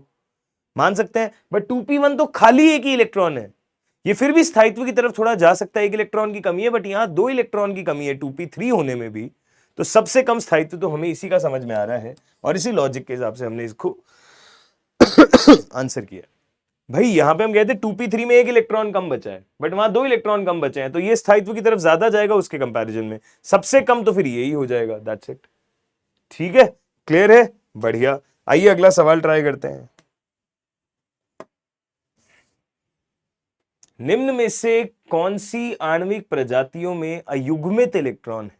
मान सकते हैं, बट 2p1 तो खाली एक ही इलेक्ट्रॉन है, ये फिर भी स्थायित्व की तरफ थोड़ा जा सकता है, एक इलेक्ट्रॉन की कमी है, बट यहां 2 इलेक्ट्रॉन की कमी है 2p3 होने में भी, तो सबसे कम स्थायित्व तो हमें इसी का समझ में आ रहा है, और इसी लॉजिक के हिसाब से हमने इसको आंसर किया। भाई यहां पे हम कहते हैं 2p3 में एक इलेक्ट्रॉन कम बचा है, बट वहां 2 इलेक्ट्रॉन कम बचे हैं, तो ये स्थायित्व की तरफ ज्यादा जाएगा उसके कंपैरिजन में, सबसे कम तो फिर यही हो जाएगा, दैट्स इट। ठीक है, क्लियर है, बढ़िया। आइए अगला सवाल ट्राई करते हैं। निम्न में से कौन सी आणविक प्रजातियों में अयुग्मित इलेक्ट्रॉन है?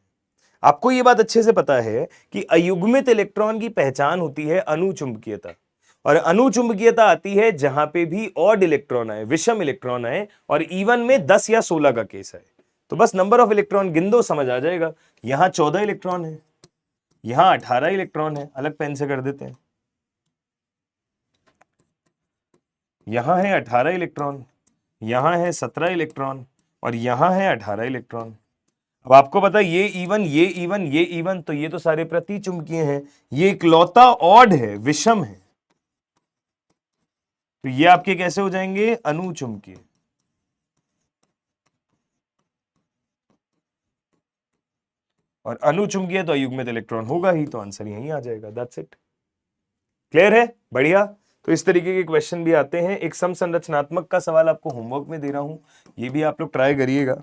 आपको यह बात अच्छे से पता है कि अयुग्मित इलेक्ट्रॉन की पहचान होती है अणुचुंबकीयता, और अणुचुंबकीयता आती है जहां पे भी ऑड इलेक्ट्रॉन आए, विषम इलेक्ट्रॉन आए, और इवन में 10 या 16 का केस है, तो बस नंबर ऑफ इलेक्ट्रॉन गिन दो, समझ आ जाएगा। यहां 14 इलेक्ट्रॉन है, यहां 18 इलेक्ट्रॉन है, अलग पेन से कर देते हैं, यहां है 18 इलेक्ट्रॉन, यहां है 17 इलेक्ट्रॉन, और यहां है 18 इलेक्ट्रॉन। अब आपको पता है ये इवन, ये इवन, ये इवन, तो ये तो सारे प्रति चुंबकीय हैं, ये इकलौता ऑड है, विषम है, तो ये आपके कैसे हो जाएंगे, अनुचुंबकीय। और अनुचुंबकीय तो अयुग्मित इलेक्ट्रॉन होगा ही, तो आंसर यहीं आ जाएगा, दैट्स इट। क्लियर है? बढ़िया। तो इस तरीके के क्वेश्चन भी आते हैं। एक समसंरचनात्मक का सवाल आपको होमवर्क में दे रहा हूं, ये भी आप लोग ट्राई करिएगा।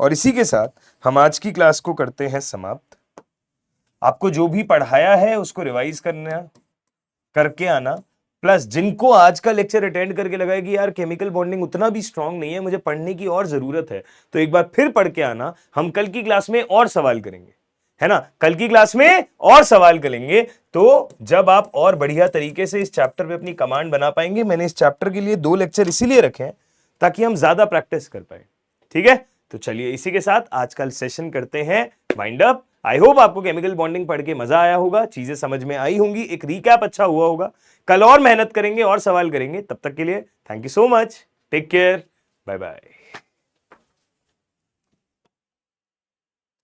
और इसी के साथ हम आज की क्लास को करते हैं समाप्त। आपको जो भी पढ़ाया है उसको रिवाइज करना, करके आना, प्लस जिनको आज का लेक्चर अटेंड करके लगा है कि यार केमिकल बॉन्डिंग उतना भी स्ट्रांग नहीं है, मुझे पढ़ने की और जरूरत है, तो एक बार फिर पढ़ के आना। हम कल की क्लास में और सवाल करेंगे, है ना? कल की क्लास में और सवाल करेंगे, तो जब आप और बढ़िया तरीके से इस चैप्टर पे अपनी कमांड बना पाएंगे। मैंने इस चैप्टर के लिए 2 लेक्चर इसीलिए रखे हैं ताकि हम ज्यादा प्रैक्टिस कर पाए। ठीक है, तो चलिए इसी के साथ आज का सेशन करते हैं वाइंड अप। आई होप आपको केमिकल बॉन्डिंग पढ़ के मजा आया होगा, चीजें समझ में आई होंगी, एक रिकैप अच्छा हुआ होगा। कल और मेहनत करेंगे और सवाल करेंगे। तब तक के लिए thank you so much, take care, bye bye.